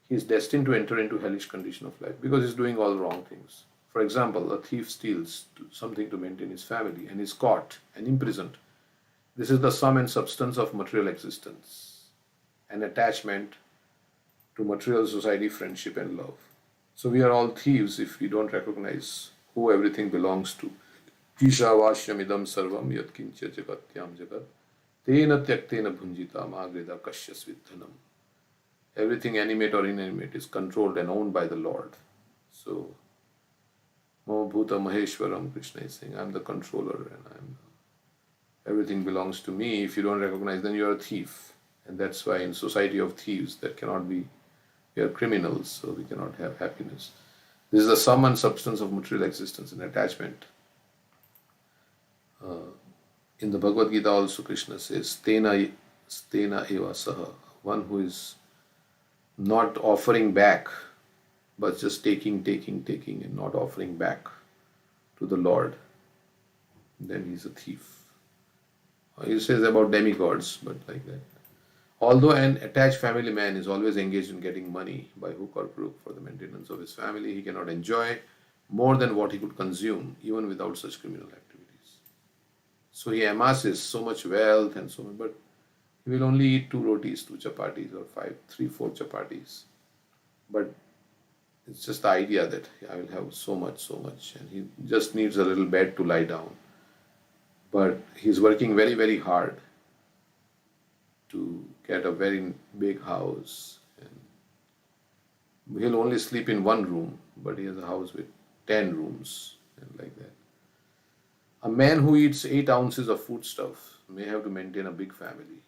he is destined to enter into hellish condition of life because he is doing all wrong things. For example, a thief steals something to maintain his family and is caught and imprisoned. This is the sum and substance of material existence, an attachment to material society, friendship and love. So we are all thieves if we don't recognize who everything belongs to. Ishavashyamidam sarvam yatkincha jagatyam jagat tena tyaktena bhunjita magreda kashyas vidhanam. Everything animate or inanimate is controlled and owned by the Lord. So, Mama Bhuta Maheshwaram, Krishna is saying, I'm the controller and everything belongs to me. If you don't recognize, then you're a thief. And that's why in society of thieves, that cannot be, we are criminals, so we cannot have happiness. This is the sum and substance of material existence and attachment. In the Bhagavad Gita also Krishna says, Stena eva saha, one who is not offering back, but just taking and not offering back to the Lord, then he's a thief. He says about demigods, but like that. Although an attached family man is always engaged in getting money by hook or crook for the maintenance of his family, he cannot enjoy more than what he could consume, even without such criminal activities. So he amasses so much wealth and so much, but he will only eat 2 rotis, 2 chapatis, or 3, 4 chapatis. But it's just the idea that I will have so much, and he just needs a little bed to lie down. But he's working very, very hard to get a very big house. And he'll only sleep in 1 room, but he has a house with 10 rooms and like that. A man who eats 8 ounces of foodstuff may have to maintain a big family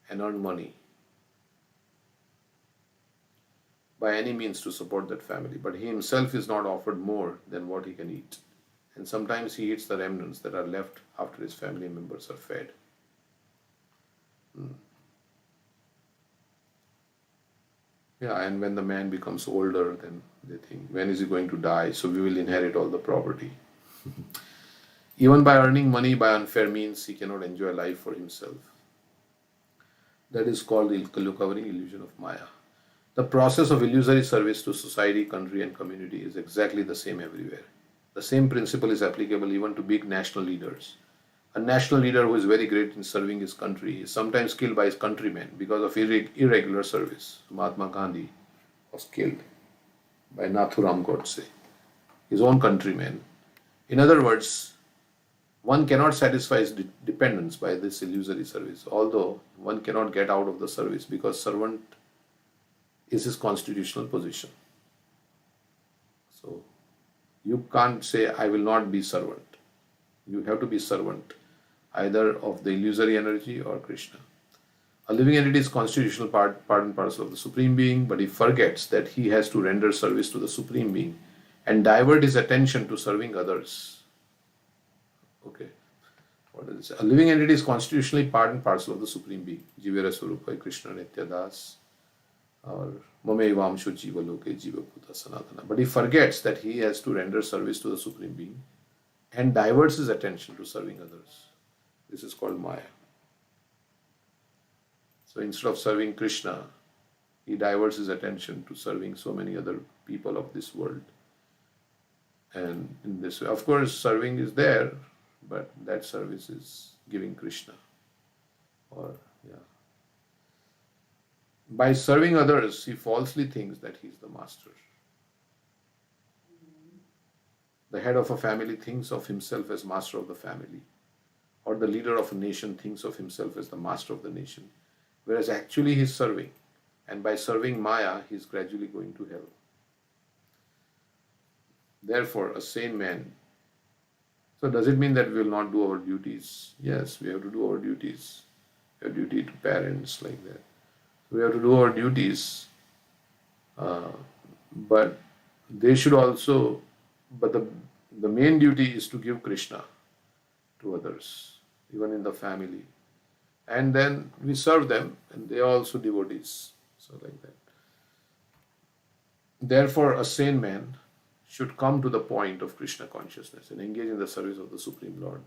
and earn money by any means to support that family, but he himself is not offered more than what he can eat. And sometimes he eats the remnants that are left after his family members are fed. Yeah, and when the man becomes older, then they think, when is he going to die? So we will inherit all the property. Even by earning money by unfair means, he cannot enjoy life for himself. That is called the covering illusion of Maya. The process of illusory service to society, country, and community is exactly the same everywhere. The same principle is applicable even to big national leaders. A national leader who is very great in serving his country is sometimes killed by his countrymen because of irregular service. Mahatma Gandhi was killed by Nathuram Godse, his own countrymen. In other words, one cannot satisfy his dependence by this illusory service, although one cannot get out of the service because servant is his constitutional position. So, you can't say, I will not be servant. You have to be servant, either of the illusory energy or Krishna. A living entity is constitutional part and parcel of the Supreme Being, but he forgets that he has to render service to the Supreme Being and divert his attention to serving others. Okay. What is it? A living entity is constitutionally part and parcel of the Supreme Being. Jivera Swarupa Krishna Nitya Das, or Mamevamshu Jiva Loke Jiva Puta Sanatana. But he forgets that he has to render service to the Supreme Being and diverts his attention to serving others. This is called Maya. So instead of serving Krishna, he diverts his attention to serving so many other people of this world. And in this way, of course, serving is there, but that service is giving Krishna. By serving others, he falsely thinks that he is the master. The head of a family thinks of himself as master of the family, or the leader of a nation thinks of himself as the master of the nation, whereas actually he is serving, and by serving Maya, he is gradually going to hell. Therefore, a sane man. So does it mean that we will not do our duties? Yes, we have to do our duties. Our duty to parents, like that. We have to do our duties, but they should also, but the main duty is to give Krishna to others, even in the family. And then we serve them, and they are also devotees. So like that. Therefore, a sane man should come to the point of Krishna consciousness and engage in the service of the Supreme Lord,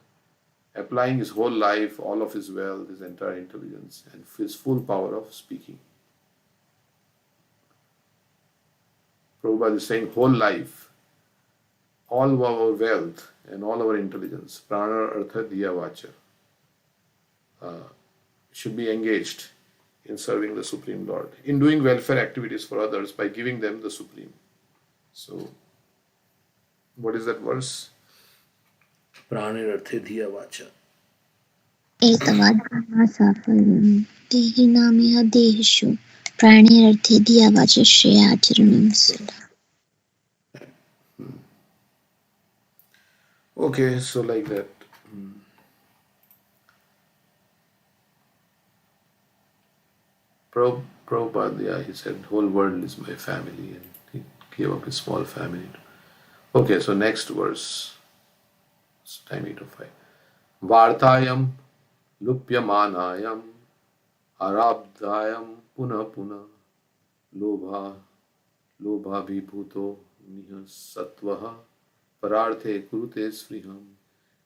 applying his whole life, all of his wealth, his entire intelligence, and his full power of speaking. Prabhupada is saying whole life, all our wealth and all our intelligence, prana, artha, diya, vacha, should be engaged in serving the Supreme Lord, in doing welfare activities for others by giving them the Supreme. So, what is that verse? Prana, artha, diya, vacha. Etavad safalam tehinameha dehishu प्राणिरर्थेदि अवाचश्रेय आचरणं सदा. Okay, so like that. Prabhupada, yeah, he said, whole world is my family, and he gave up his small family. Okay, so next verse. It's time 8:05. Vartayam lupyamanayam arabdayam puna puna lobha lobha vibhuto niha sattvaha pararthe kurute sriham.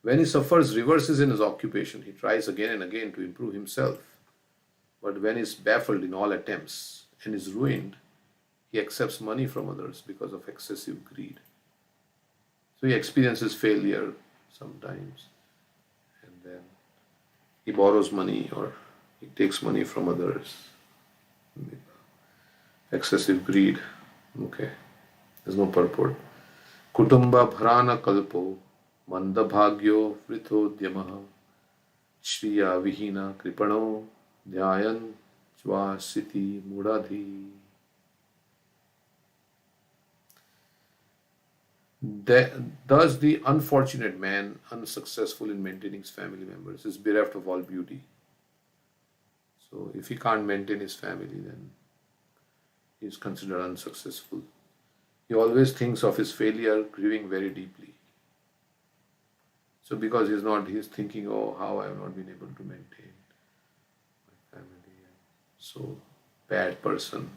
When he suffers reverses in his occupation, he tries again and again to improve himself. But when he is baffled in all attempts and is ruined, he accepts money from others because of excessive greed. So he experiences failure sometimes, and then he borrows money or he takes money from others. Excessive greed. Okay, there's no purport. Kutumba bharana kalpo mandabhagyo vrithodhyamaha shriya vihina kripano dhyayan chvasiti mudadhi. Thus, the unfortunate man, unsuccessful in maintaining his family members, is bereft of all beauty. So, if he can't maintain his family, then he is considered unsuccessful. He always thinks of his failure, grieving very deeply. So, because he's thinking, oh, how I have not been able to maintain my family. So, bad person.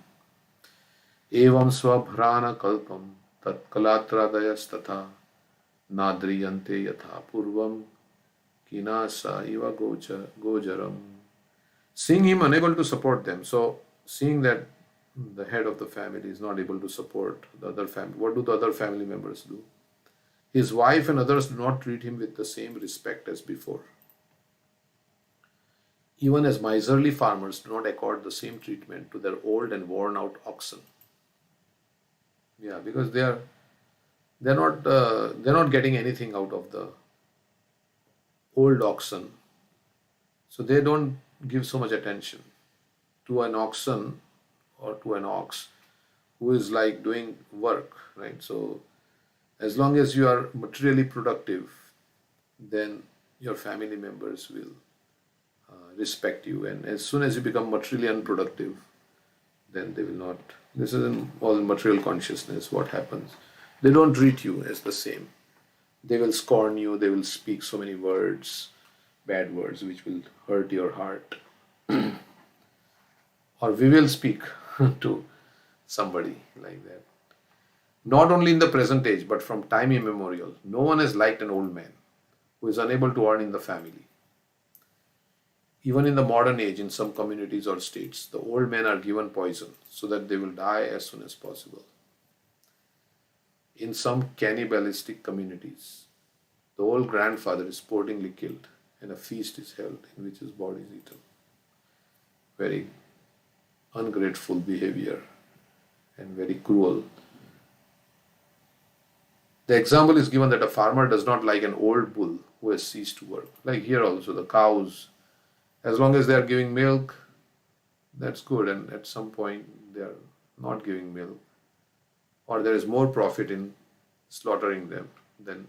Evam swabhrana kalpam tatkalatradatha nadriyante yatha purvam kinasa iva gojaram. Seeing him unable to support them, so seeing that the head of the family is not able to support the other family, what do the other family members do? His wife and others do not treat him with the same respect as before. Even as miserly farmers do not accord the same treatment to their old and worn out oxen. Yeah, because they're not getting anything out of the old oxen, so they don't give so much attention to an oxen or to an ox who is like doing work, right? So as long as you are materially productive, then your family members will respect you, and as soon as you become materially unproductive, then they will not. This is in all material consciousness what happens. They don't treat you as the same. They will scorn you, they will speak so many words, bad words, which will hurt your heart. Or we will speak to somebody like that. Not only in the present age, but from time immemorial, no one has liked an old man who is unable to earn in the family. Even in the modern age, in some communities or states, the old men are given poison so that they will die as soon as possible. In some cannibalistic communities, the old grandfather is sportingly killed and a feast is held in which his body is eaten. Very ungrateful behavior and very cruel. The example is given that a farmer does not like an old bull who has ceased to work. Like here also, the cows, as long as they are giving milk, that's good, and at some point they are not giving milk, or there is more profit in slaughtering them, then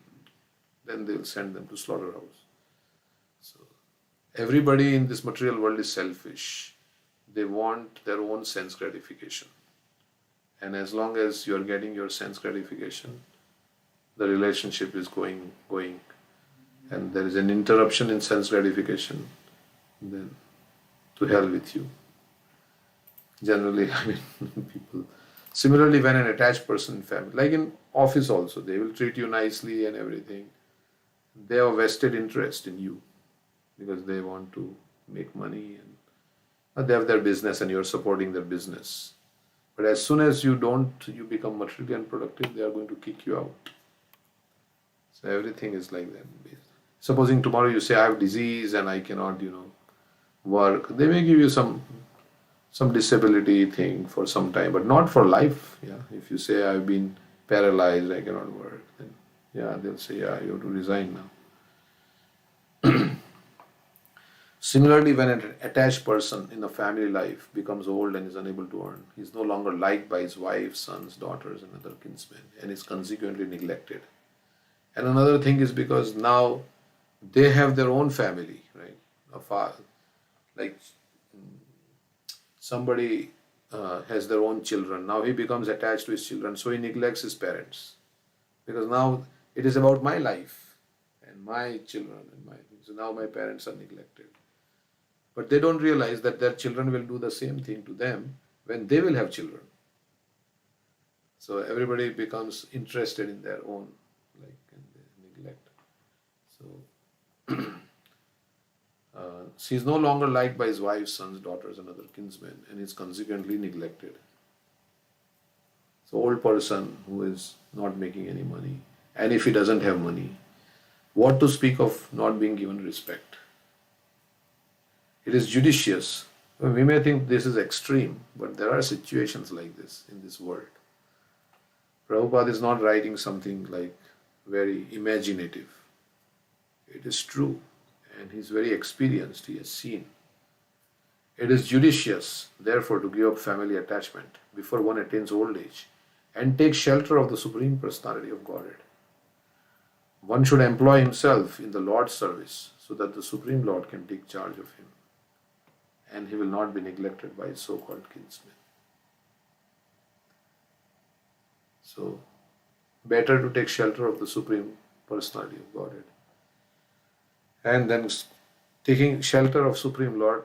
they'll send them to slaughterhouse. So everybody in this material world is selfish. They want their own sense gratification. And as long as you are getting your sense gratification, the relationship is going, and there is an interruption in sense gratification, then to hell with you. Generally, I mean, people. Similarly, when an attached person in family, like in office also, they will treat you nicely and everything. They have a vested interest in you because they want to make money, and they have their business and you're supporting their business. But as soon as you become materially unproductive, they are going to kick you out. So everything is like that. Supposing tomorrow you say I have disease and I cannot, work, they may give you some disability thing for some time, but not for life. Yeah, if you say I've been paralyzed, I cannot work, then they'll say you have to resign now. Similarly, when an attached person in a family life becomes old and is unable to earn, he is no longer liked by his wife, sons, daughters, and other kinsmen, and is consequently neglected. And another thing is because now they have their own family, right? Like somebody has their own children. Now he becomes attached to his children, so he neglects his parents because now it is about my life and my children and my. So now my parents are neglected. But they don't realize that their children will do the same thing to them when they will have children. So everybody becomes interested in their own, like, and they neglect. So he is no longer liked by his wife, sons, daughters, and other kinsmen, and is consequently neglected. So old person who is not making any money, and if he doesn't have money, what to speak of not being given respect? It is judicious. We may think this is extreme, but there are situations like this in this world. Prabhupada is not writing something like very imaginative. It is true, and he is very experienced. He has seen. It is judicious, therefore, to give up family attachment before one attains old age and take shelter of the Supreme Personality of Godhead. One should employ himself in the Lord's service so that the Supreme Lord can take charge of him, and he will not be neglected by his so-called kinsmen. So, better to take shelter of the Supreme Personality of Godhead. And then taking shelter of Supreme Lord,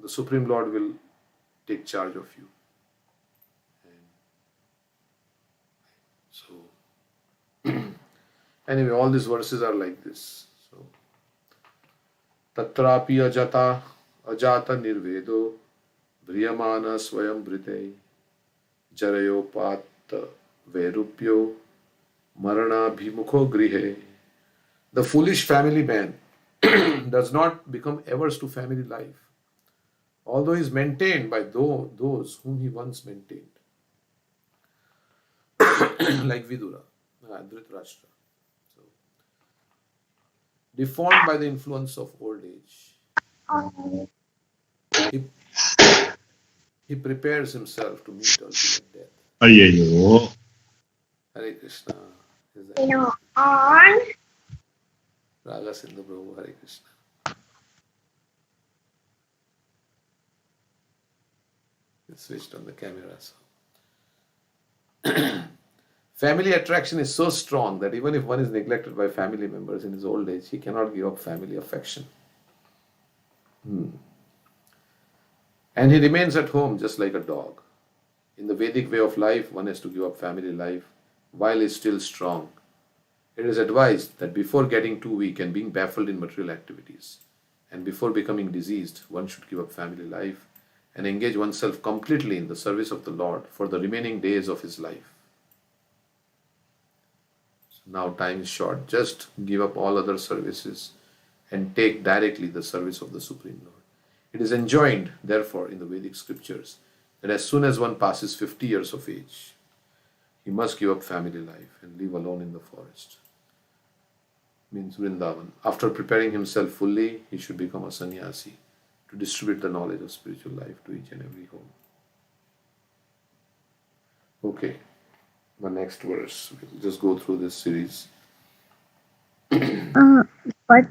the Supreme Lord will take charge of you. And so, anyway, all these verses are like this. So, Tatrapi ajata nirvedo briyamana swayam brite jarayopat verupyo marana bhimukho grihe. The foolish family man does not become averse to family life, although he is maintained by those whom he once maintained, like Vidura, Dhritarashtra. So, deformed by the influence of old age, he prepares himself to meet ultimate death. Ayyo. Hare Krishna. Raga Sindhu Prabhu, Hare Krishna. It switched on the camera. So. Family attraction is so strong that even if one is neglected by family members in his old age, he cannot give up family affection. And he remains at home just like a dog. In the Vedic way of life, one has to give up family life while he is still strong. It is advised that before getting too weak and being baffled in material activities, and before becoming diseased, one should give up family life and engage oneself completely in the service of the Lord for the remaining days of his life. So now time is short. Just give up all other services and take directly the service of the Supreme Lord. It is enjoined, therefore, in the Vedic scriptures that as soon as one passes 50 years of age, he must give up family life and live alone in the forest. Means Vrindavan. After preparing himself fully, he should become a sannyasi to distribute the knowledge of spiritual life to each and every home. Okay, the next verse. We'll just go through this series. But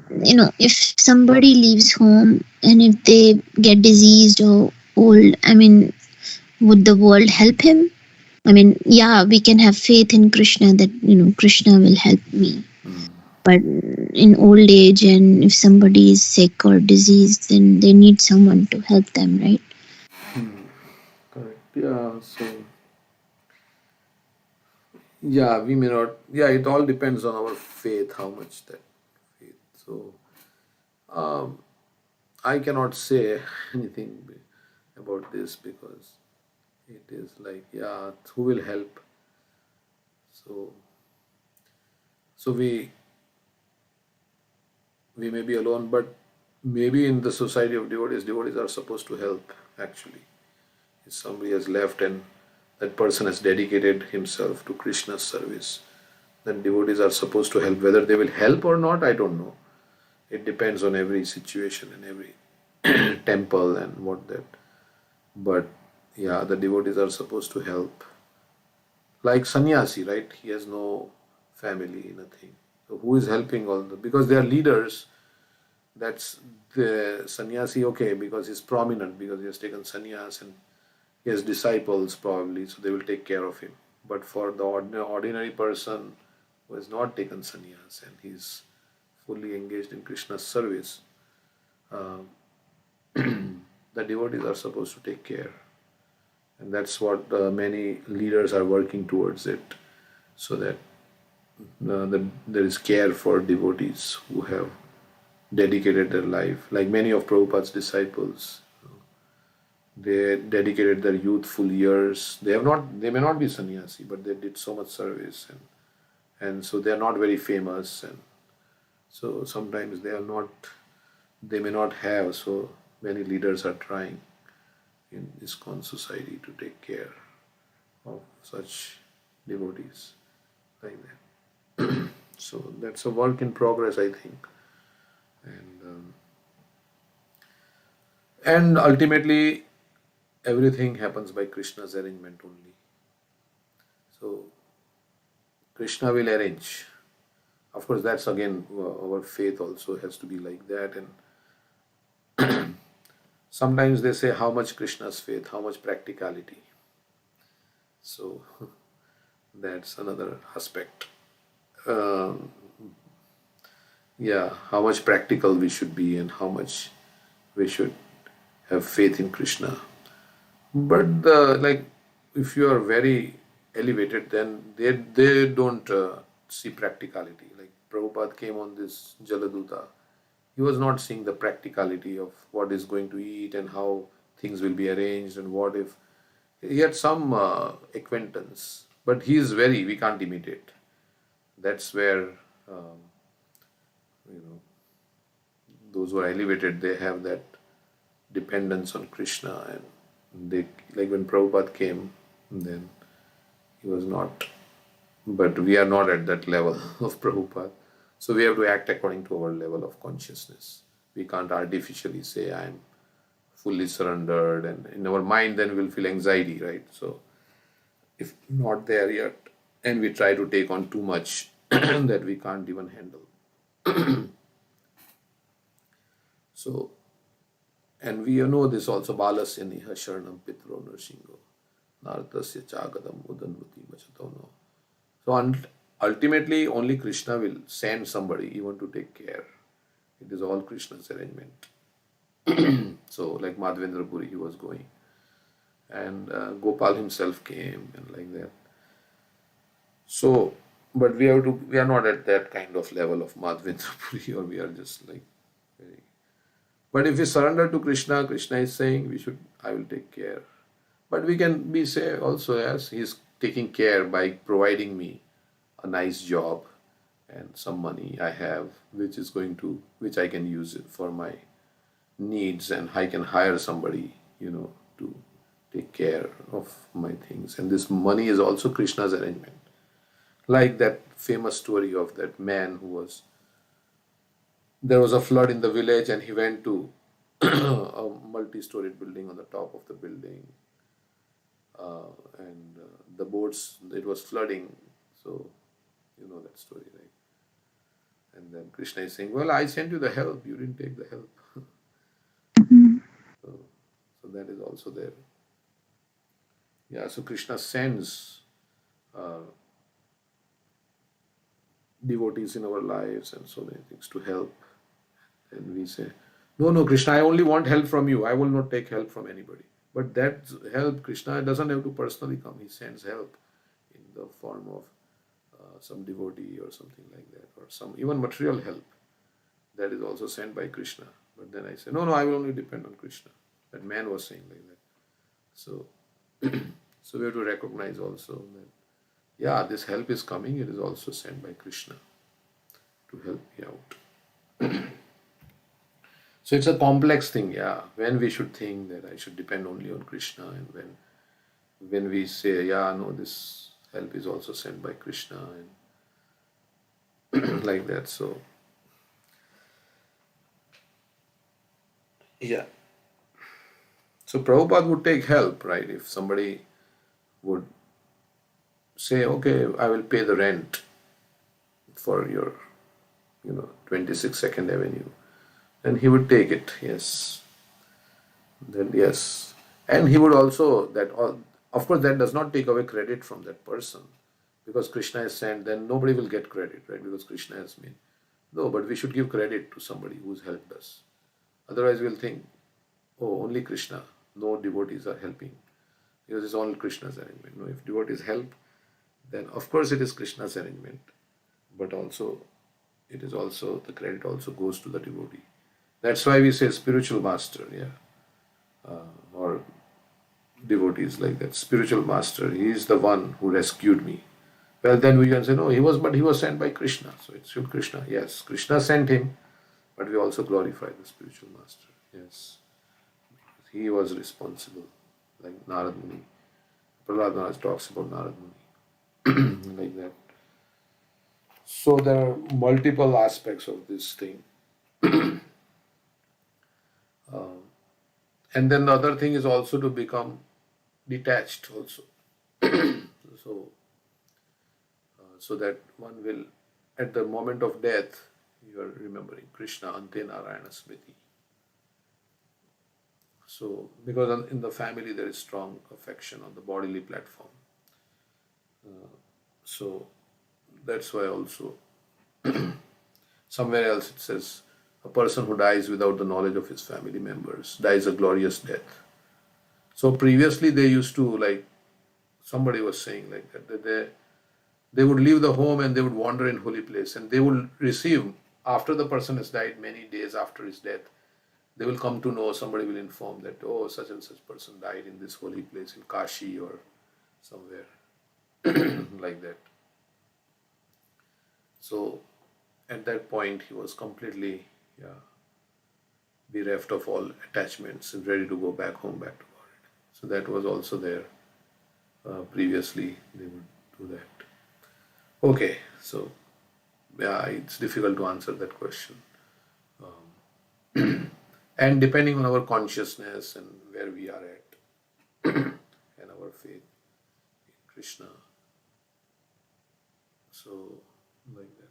if somebody leaves home and if they get diseased or old, would the world help him? Yeah, we can have faith in Krishna that Krishna will help me. But in old age, and if somebody is sick or diseased, then they need someone to help them, right? Correct. Yeah. So. Yeah, we may not. Yeah, it all depends on our faith. How much that faith. So. I cannot say anything about this because it is like, yeah, who will help? So we may be alone, but maybe in the society of devotees are supposed to help actually. If somebody has left and that person has dedicated himself to Krishna's service, then devotees are supposed to help. Whether they will help or not, I don't know. It depends on every situation and every temple and what that. But yeah, the devotees are supposed to help. Like sannyasi, right? He has no family, nothing. So who is helping all the? Because they are leaders. That's the sannyasi, okay, because he's prominent, because he has taken sannyas and he has disciples probably, so they will take care of him. But for the ordinary person who has not taken sannyas and he's fully engaged in Krishna's service, uh, the devotees are supposed to take care. And that's what many leaders are working towards it, so that there is care for devotees who have dedicated their life. Like many of Prabhupada's disciples, they dedicated their youthful years. They may not be sannyasi, but they did so much service, and so they are not very famous, and so sometimes they may not have. So many leaders are trying in ISKCON society to take care of such devotees like that. So that's a work in progress, I think, and ultimately everything happens by Krishna's arrangement only. So Krishna will arrange. Of course, that's again our faith also has to be like that. And sometimes they say how much Krishna's faith, how much practicality. So that's another aspect. Um, yeah, how much practical we should be and how much we should have faith in Krishna. But like, if you are very elevated, then they don't see practicality. Like Prabhupada came on this Jaladuta, he was not seeing the practicality of what is going to eat and how things will be arranged and what if. He had some acquaintance, but he is very, we can't imitate. That's where um, you know those who are elevated, they have that dependence on Krishna, and they, like when Prabhupada came, then he was not. But we are not at that level of Prabhupada, so we have to act according to our level of consciousness. We can't artificially say I am fully surrendered, and in our mind then we'll feel anxiety, right? So if not there yet, and we try to take on too much that we can't even handle. So, and we know this also, balasya niha sharanam pitro narsingho nartasya chagadam udanvati machatono. So ultimately only Krishna will send somebody even to take care. It is all Krishna's arrangement. So like Madhavendra Puri, he was going, and Gopal himself came, and like that. So, but we are not at that kind of level of Madhavendra Puri, or we are just like very. But if we surrender to Krishna, Krishna is saying I will take care. But we can be say also, yes, he is taking care by providing me a nice job and some money I have, which I can use it for my needs, and I can hire somebody, to take care of my things. And this money is also Krishna's arrangement. Like that famous story of that man there was a flood in the village, and he went to a multi-storied building. On the top of the building, and the boats, it was flooding. So you know that story, right? And then Krishna is saying, well, I sent you the help, you didn't take the help. So that is also there. Yeah, so Krishna sends uh, devotees in our lives and so many things to help. And we say, no, no, Krishna, I only want help from you. I will not take help from anybody. But that help, Krishna doesn't have to personally come. He sends help in the form of some devotee or something like that, or some even material help. That is also sent by Krishna. But then I say, no, no, I will only depend on Krishna. That man was saying like that. So, so we have to recognize also that, yeah, this help is coming. It is also sent by Krishna to help me out. So it's a complex thing, yeah. When we should think that I should depend only on Krishna, and when we say, yeah, no, this help is also sent by Krishna, and like that. So Yeah. So Prabhupada would take help, right? If somebody would say, okay, I will pay the rent for your, 26 Second Avenue, then he would take it, yes. Then, yes. And he would also, of course, that does not take away credit from that person. Because Krishna has sent, then nobody will get credit, right? Because Krishna has made. No, but we should give credit to somebody who's helped us. Otherwise, we'll think, oh, only Krishna, no devotees are helping. Because it's all Krishna's arrangement. No, if devotees help, then of course it is Krishna's arrangement. But also, it is also, the credit also goes to the devotee. That's why we say spiritual master, yeah. Or devotees like that. Spiritual master, he is the one who rescued me. Well, then we can say, no, he was sent by Krishna. So it's still Krishna. Yes, Krishna sent him, but we also glorify the spiritual master. Yes. He was responsible, like Narad Muni. Prahlad Maharaj talks about Narad Muni, like that. So there are multiple aspects of this thing. And then the other thing is also to become detached also. So that one will, at the moment of death, you are remembering Krishna, Ante Narayana Smriti. So, because in the family there is strong affection on the bodily platform. So, that's why also, somewhere else it says, a person who dies without the knowledge of his family members dies a glorious death. So, previously they used to, like, somebody was saying like that they would leave the home and they would wander in holy place, and they will receive, after the person has died, many days after his death, they will come to know, somebody will inform that, oh, such and such person died in this holy place in Kashi or somewhere like that. So at that point he was completely bereft of all attachments and ready to go back home, back to God. So that was also there. Previously they would do that. Okay, so yeah, it's difficult to answer that question. And depending on our consciousness and where we are at and our faith in Krishna. So, like that.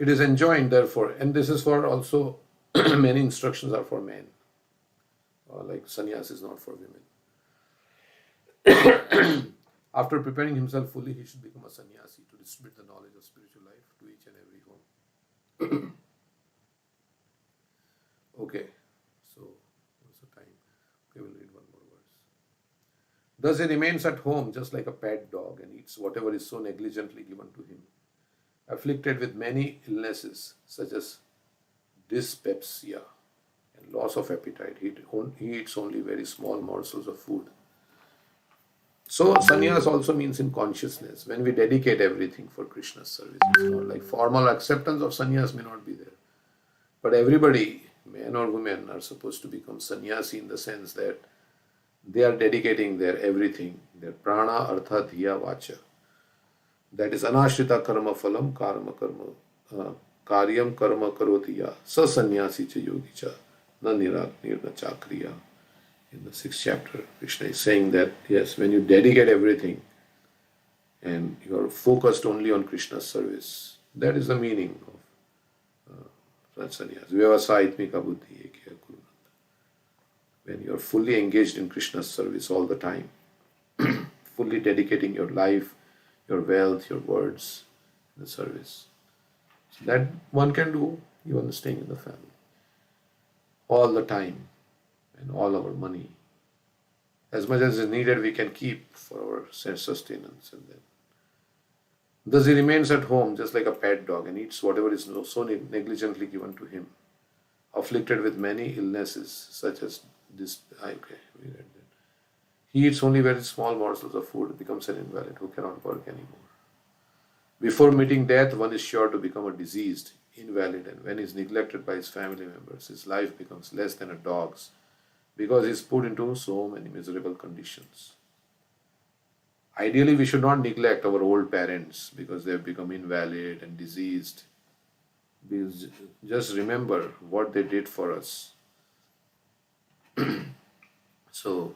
It is enjoined, therefore, and this is for also, many instructions are for men. Like sannyas is not for women. After preparing himself fully, he should become a sannyasi to distribute the knowledge of spiritual life to each and every home. Okay, so what's the time? Okay, we'll read one more verse. Thus he remains at home just like a pet dog and eats whatever is so negligently given to him. Afflicted with many illnesses such as dyspepsia and loss of appetite, he eats only very small morsels of food. So sannyas also means in consciousness, when we dedicate everything for Krishna's service. It's not like formal acceptance of sannyas may not be there. But everybody, men or women, are supposed to become sannyasi in the sense that they are dedicating their everything, their prana, artha, dhiya, vacha. That is anashrita karma phalam karma karma karyam karma karotiya sa sannyasi cha yogi cha na nirna chakriya. In the 6th chapter, Krishna is saying that, yes, when you dedicate everything and you are focused only on Krishna's service, that is the meaning of sannyas. Vyavasaitmika buddhi ekya kurunanda. When you are fully engaged in Krishna's service all the time, fully dedicating your life, your wealth, your words, in the service. So that one can do even staying in the family. All the time. And all our money, as much as is needed, we can keep for our sustenance. And then, thus he remains at home just like a pet dog and eats whatever is so negligently given to him, afflicted with many illnesses such as this. Okay, we read that. He eats only very small morsels of food, becomes an invalid who cannot work anymore. Before meeting death, one is sure to become a diseased, invalid, and when he is neglected by his family members, his life becomes less than a dog's, because he is put into so many miserable conditions. Ideally, we should not neglect our old parents because they have become invalid and diseased. Because just remember what they did for us. So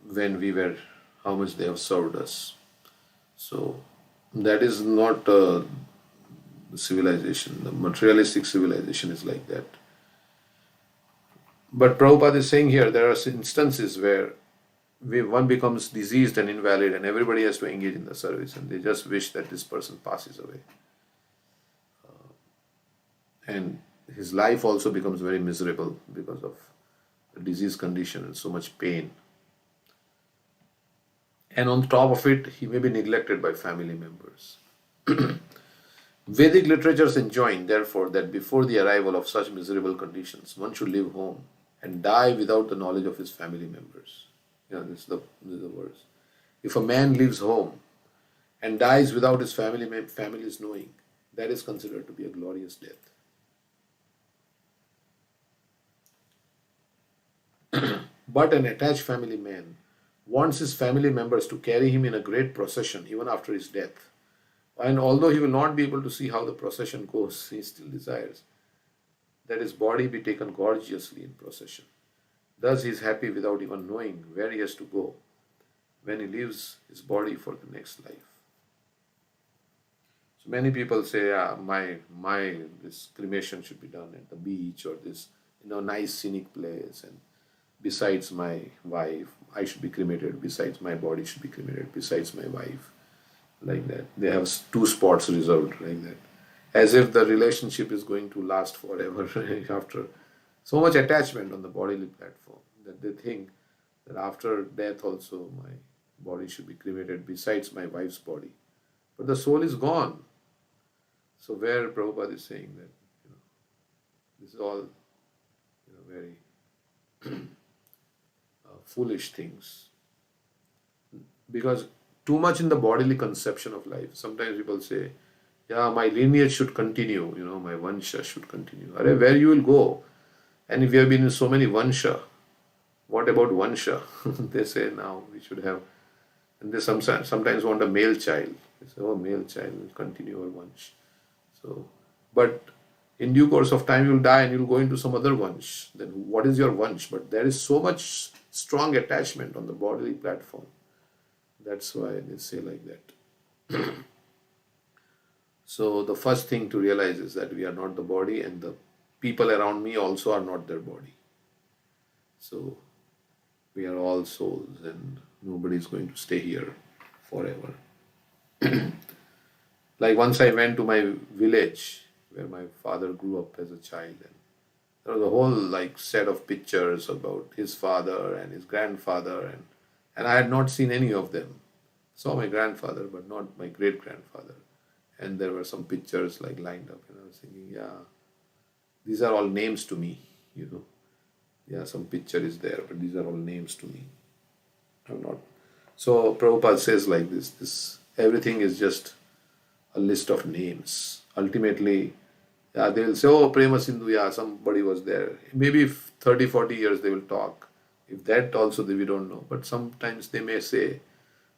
when we were, how much they have served us. So that is not civilization. The materialistic civilization is like that. But Prabhupada is saying here there are instances where one becomes diseased and invalid and everybody has to engage in the service and they just wish that this person passes away. And his life also becomes very miserable because of the disease condition and so much pain. And on top of it, he may be neglected by family members. Vedic literatures enjoin, therefore, that before the arrival of such miserable conditions, one should leave home and die without the knowledge of his family members. This is the verse. If a man leaves home and dies without his family's knowing, that is considered to be a glorious death. But an attached family man wants his family members to carry him in a great procession even after his death. And although he will not be able to see how the procession goes, he still desires that his body be taken gorgeously in procession. Thus he is happy without even knowing where he has to go when he leaves his body for the next life. So many people say, this cremation should be done at the beach or this nice scenic place, and besides my wife, I should be cremated, besides my body should be cremated, besides my wife. Like that. They have 2 spots reserved like that. As if the relationship is going to last forever after so much attachment on the bodily platform that they think that after death also my body should be cremated besides my wife's body. But the soul is gone. So where Prabhupada is saying that this is all very foolish things. Because too much in the bodily conception of life. Sometimes people say, my lineage should continue, my vansha should continue. Where you will go? And if you have been in so many vansha, what about vansha? They say now we should have, and they sometimes want a male child. They say, male child will continue our vansh. So, but in due course of time you will die and you will go into some other vansh. Then what is your vansh? But there is so much strong attachment on the bodily platform. That's why they say like that. So the first thing to realize is that we are not the body and the people around me also are not their body. So we are all souls and nobody is going to stay here forever. Like once I went to my village where my father grew up as a child, and there was a whole set of pictures about his father and his grandfather, and I had not seen any of them. Saw my grandfather, but not my great-grandfather. And there were some pictures lined up, and I was thinking, these are all names to me, some picture is there, but these are all names to me. I'm not. So Prabhupada says like this everything is just a list of names. Ultimately, they will say, Prema Sindhu, somebody was there. Maybe 30, 40 years they will talk. If that also we don't know. But sometimes they may say,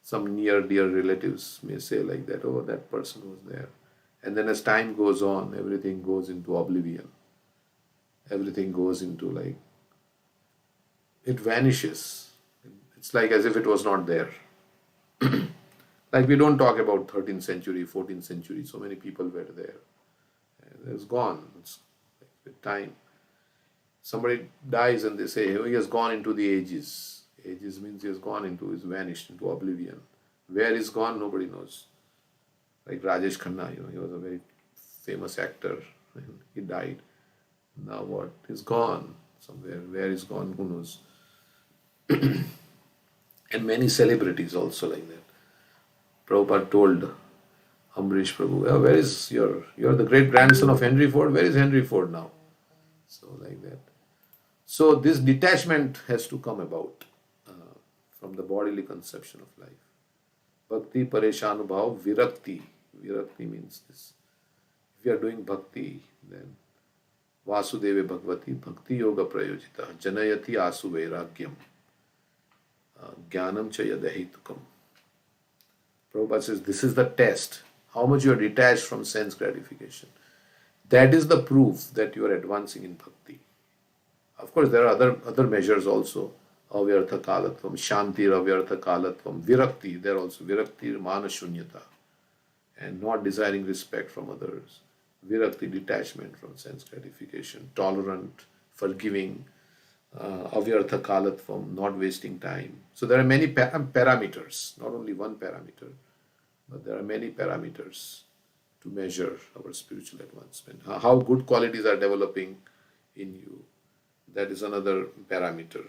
some near dear relatives may say like that, that person was there. And then as time goes on, everything goes into oblivion. Everything goes into it vanishes. It's like as if it was not there. Like we don't talk about 13th century, 14th century, so many people were there. And it's gone. It's with time. Somebody dies and they say, he has gone into the ages. Ages means he has gone into, he's vanished into oblivion. Where he's gone, nobody knows. Like Rajesh Khanna, he was a very famous actor. And he died. Now what? He's gone somewhere. Where he's gone, who knows? And many celebrities also like that. Prabhupada told Amrish Prabhu, where is you're the great grandson of Henry Ford. Where is Henry Ford now? So like that. So this detachment has to come about from the bodily conception of life. Bhakti Pareshanubhav Virakti. Virakti means this. If you are doing bhakti, then Vasudeve Bhagavati Bhakti Yoga Prayojita Janayati Asu Vairagyam Jnanam cha yadahitukam. Prabhupada says this is the test. How much you are detached from sense gratification. That is the proof that you are advancing in bhakti. Of course, there are other measures also. Avyartha kalatvam, shanti avyartha kalatvam, virakti. There also virakti mana shunyata, and not desiring respect from others. Virakti, detachment from sense gratification, tolerant, forgiving, avyartha kalatvam, not wasting time. So there are many parameters, not only one parameter, but there are many parameters to measure our spiritual advancement. How good qualities are developing in you, that is another parameter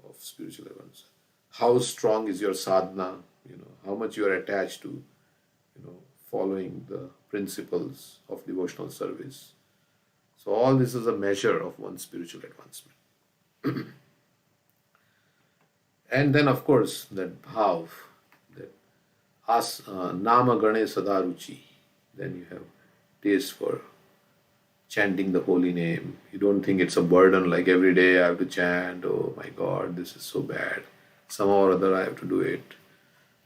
of spiritual advancement. How strong is your sadhana? How much you are attached to, following the principles of devotional service. So all this is a measure of one's spiritual advancement. And then, of course, that bhav, that nama gane sadaruchi. Then you have taste for chanting the holy name. You don't think it's a burden, like every day I have to chant, oh my God, this is so bad. Somehow or other I have to do it.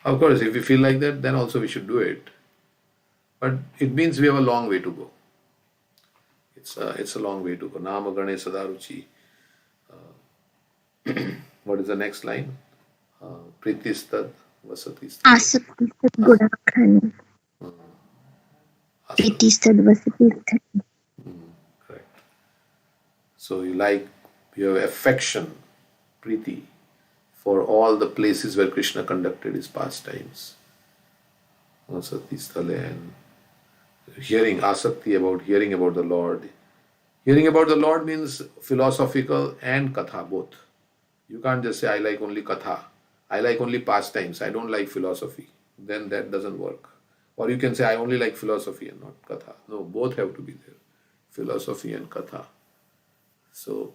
Of course, if we feel like that, then also we should do it. But it means we have a long way to go. It's a long way to go. Nama gane sadaruchi. What is the next line? Pritistad vasatistad. Asakti Sadgurakhani. Priti Sadvasati. Correct. So you have affection, priti, for all the places where Krishna conducted his pastimes. Vasatistale, and asakti about hearing about the Lord. Hearing about the Lord means philosophical and katha both. You can't just say, I like only katha. I like only pastimes. I don't like philosophy. Then that doesn't work. Or you can say, I only like philosophy and not katha. No, both have to be there. Philosophy and katha. So,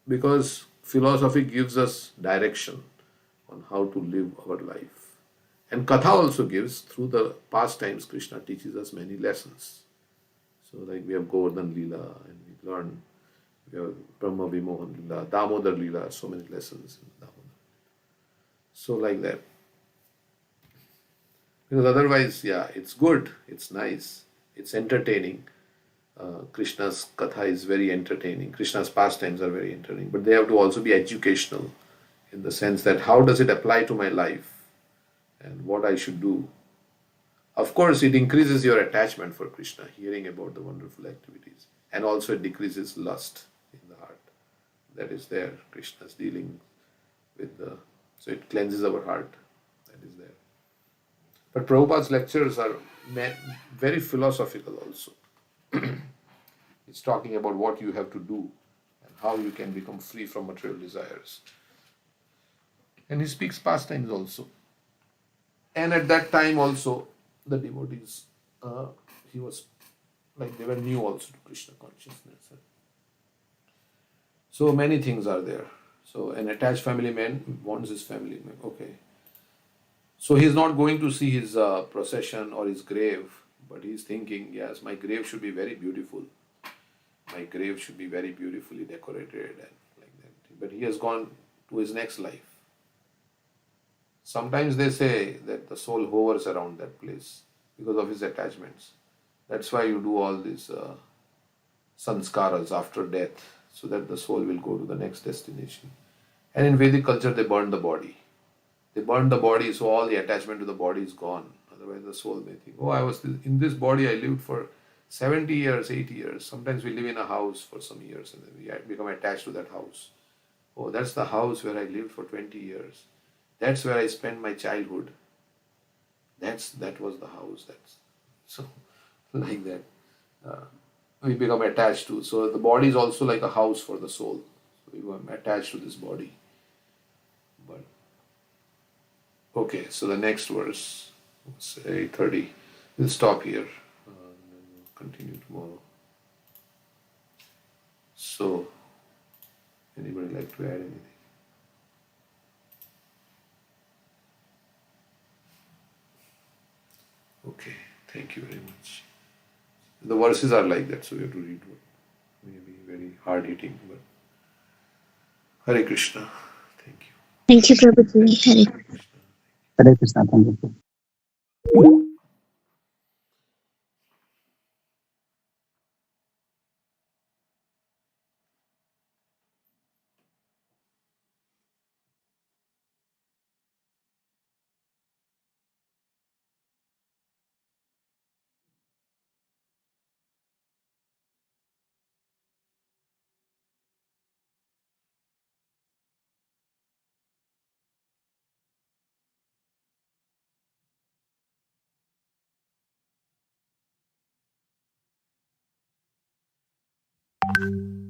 because philosophy gives us direction on how to live our life. And katha also gives, through the pastimes, Krishna teaches us many lessons. So like we have Govardhan Leela, and we learn, we have Brahma Vimohan Leela, Damodar Leela, so many lessons in Damodar. So like that. Because otherwise, yeah, it's good, it's nice, it's entertaining. Krishna's katha is very entertaining. Krishna's pastimes are very entertaining. But they have to also be educational, in the sense that how does it apply to my life and what I should do. Of course, it increases your attachment for Krishna, hearing about the wonderful activities. And also it decreases lust in the heart. That is there. Krishna is dealing with so it cleanses our heart. That is there. But Prabhupada's lectures are very philosophical also. It's talking about what you have to do and how you can become free from material desires. And he speaks pastimes also. And at that time also, the devotees, he was like they were new also to Krishna consciousness. So many things are there. So an attached family man wants his family man. Okay. So he's not going to see his procession or his grave, but he's thinking, yes, my grave should be very beautiful. My grave should be very beautifully decorated and like that. But he has gone to his next life. Sometimes they say that the soul hovers around that place because of his attachments. That's why you do all these sanskaras after death, so that the soul will go to the next destination. And in Vedic culture, they burn the body. They burn the body, so all the attachment to the body is gone. Otherwise, the soul may think, oh, I was in this body, I lived for 70 years, 80 years. Sometimes we live in a house for some years and then we become attached to that house. Oh, that's the house where I lived for 20 years. That's where I spent my childhood. That was the house. So like that. We become attached to. So the body is also like a house for the soul. So we become attached to this body. But okay, so the next verse, say 30. We'll stop here. And then we'll continue tomorrow. So, anybody like to add anything? Okay, thank you very much. The verses are like that, so we have to read one. Maybe very hard hitting, but Hare Krishna. Thank you. Thank you, Prabhuji. Hare Krishna. Hare Krishna. Thank you. you.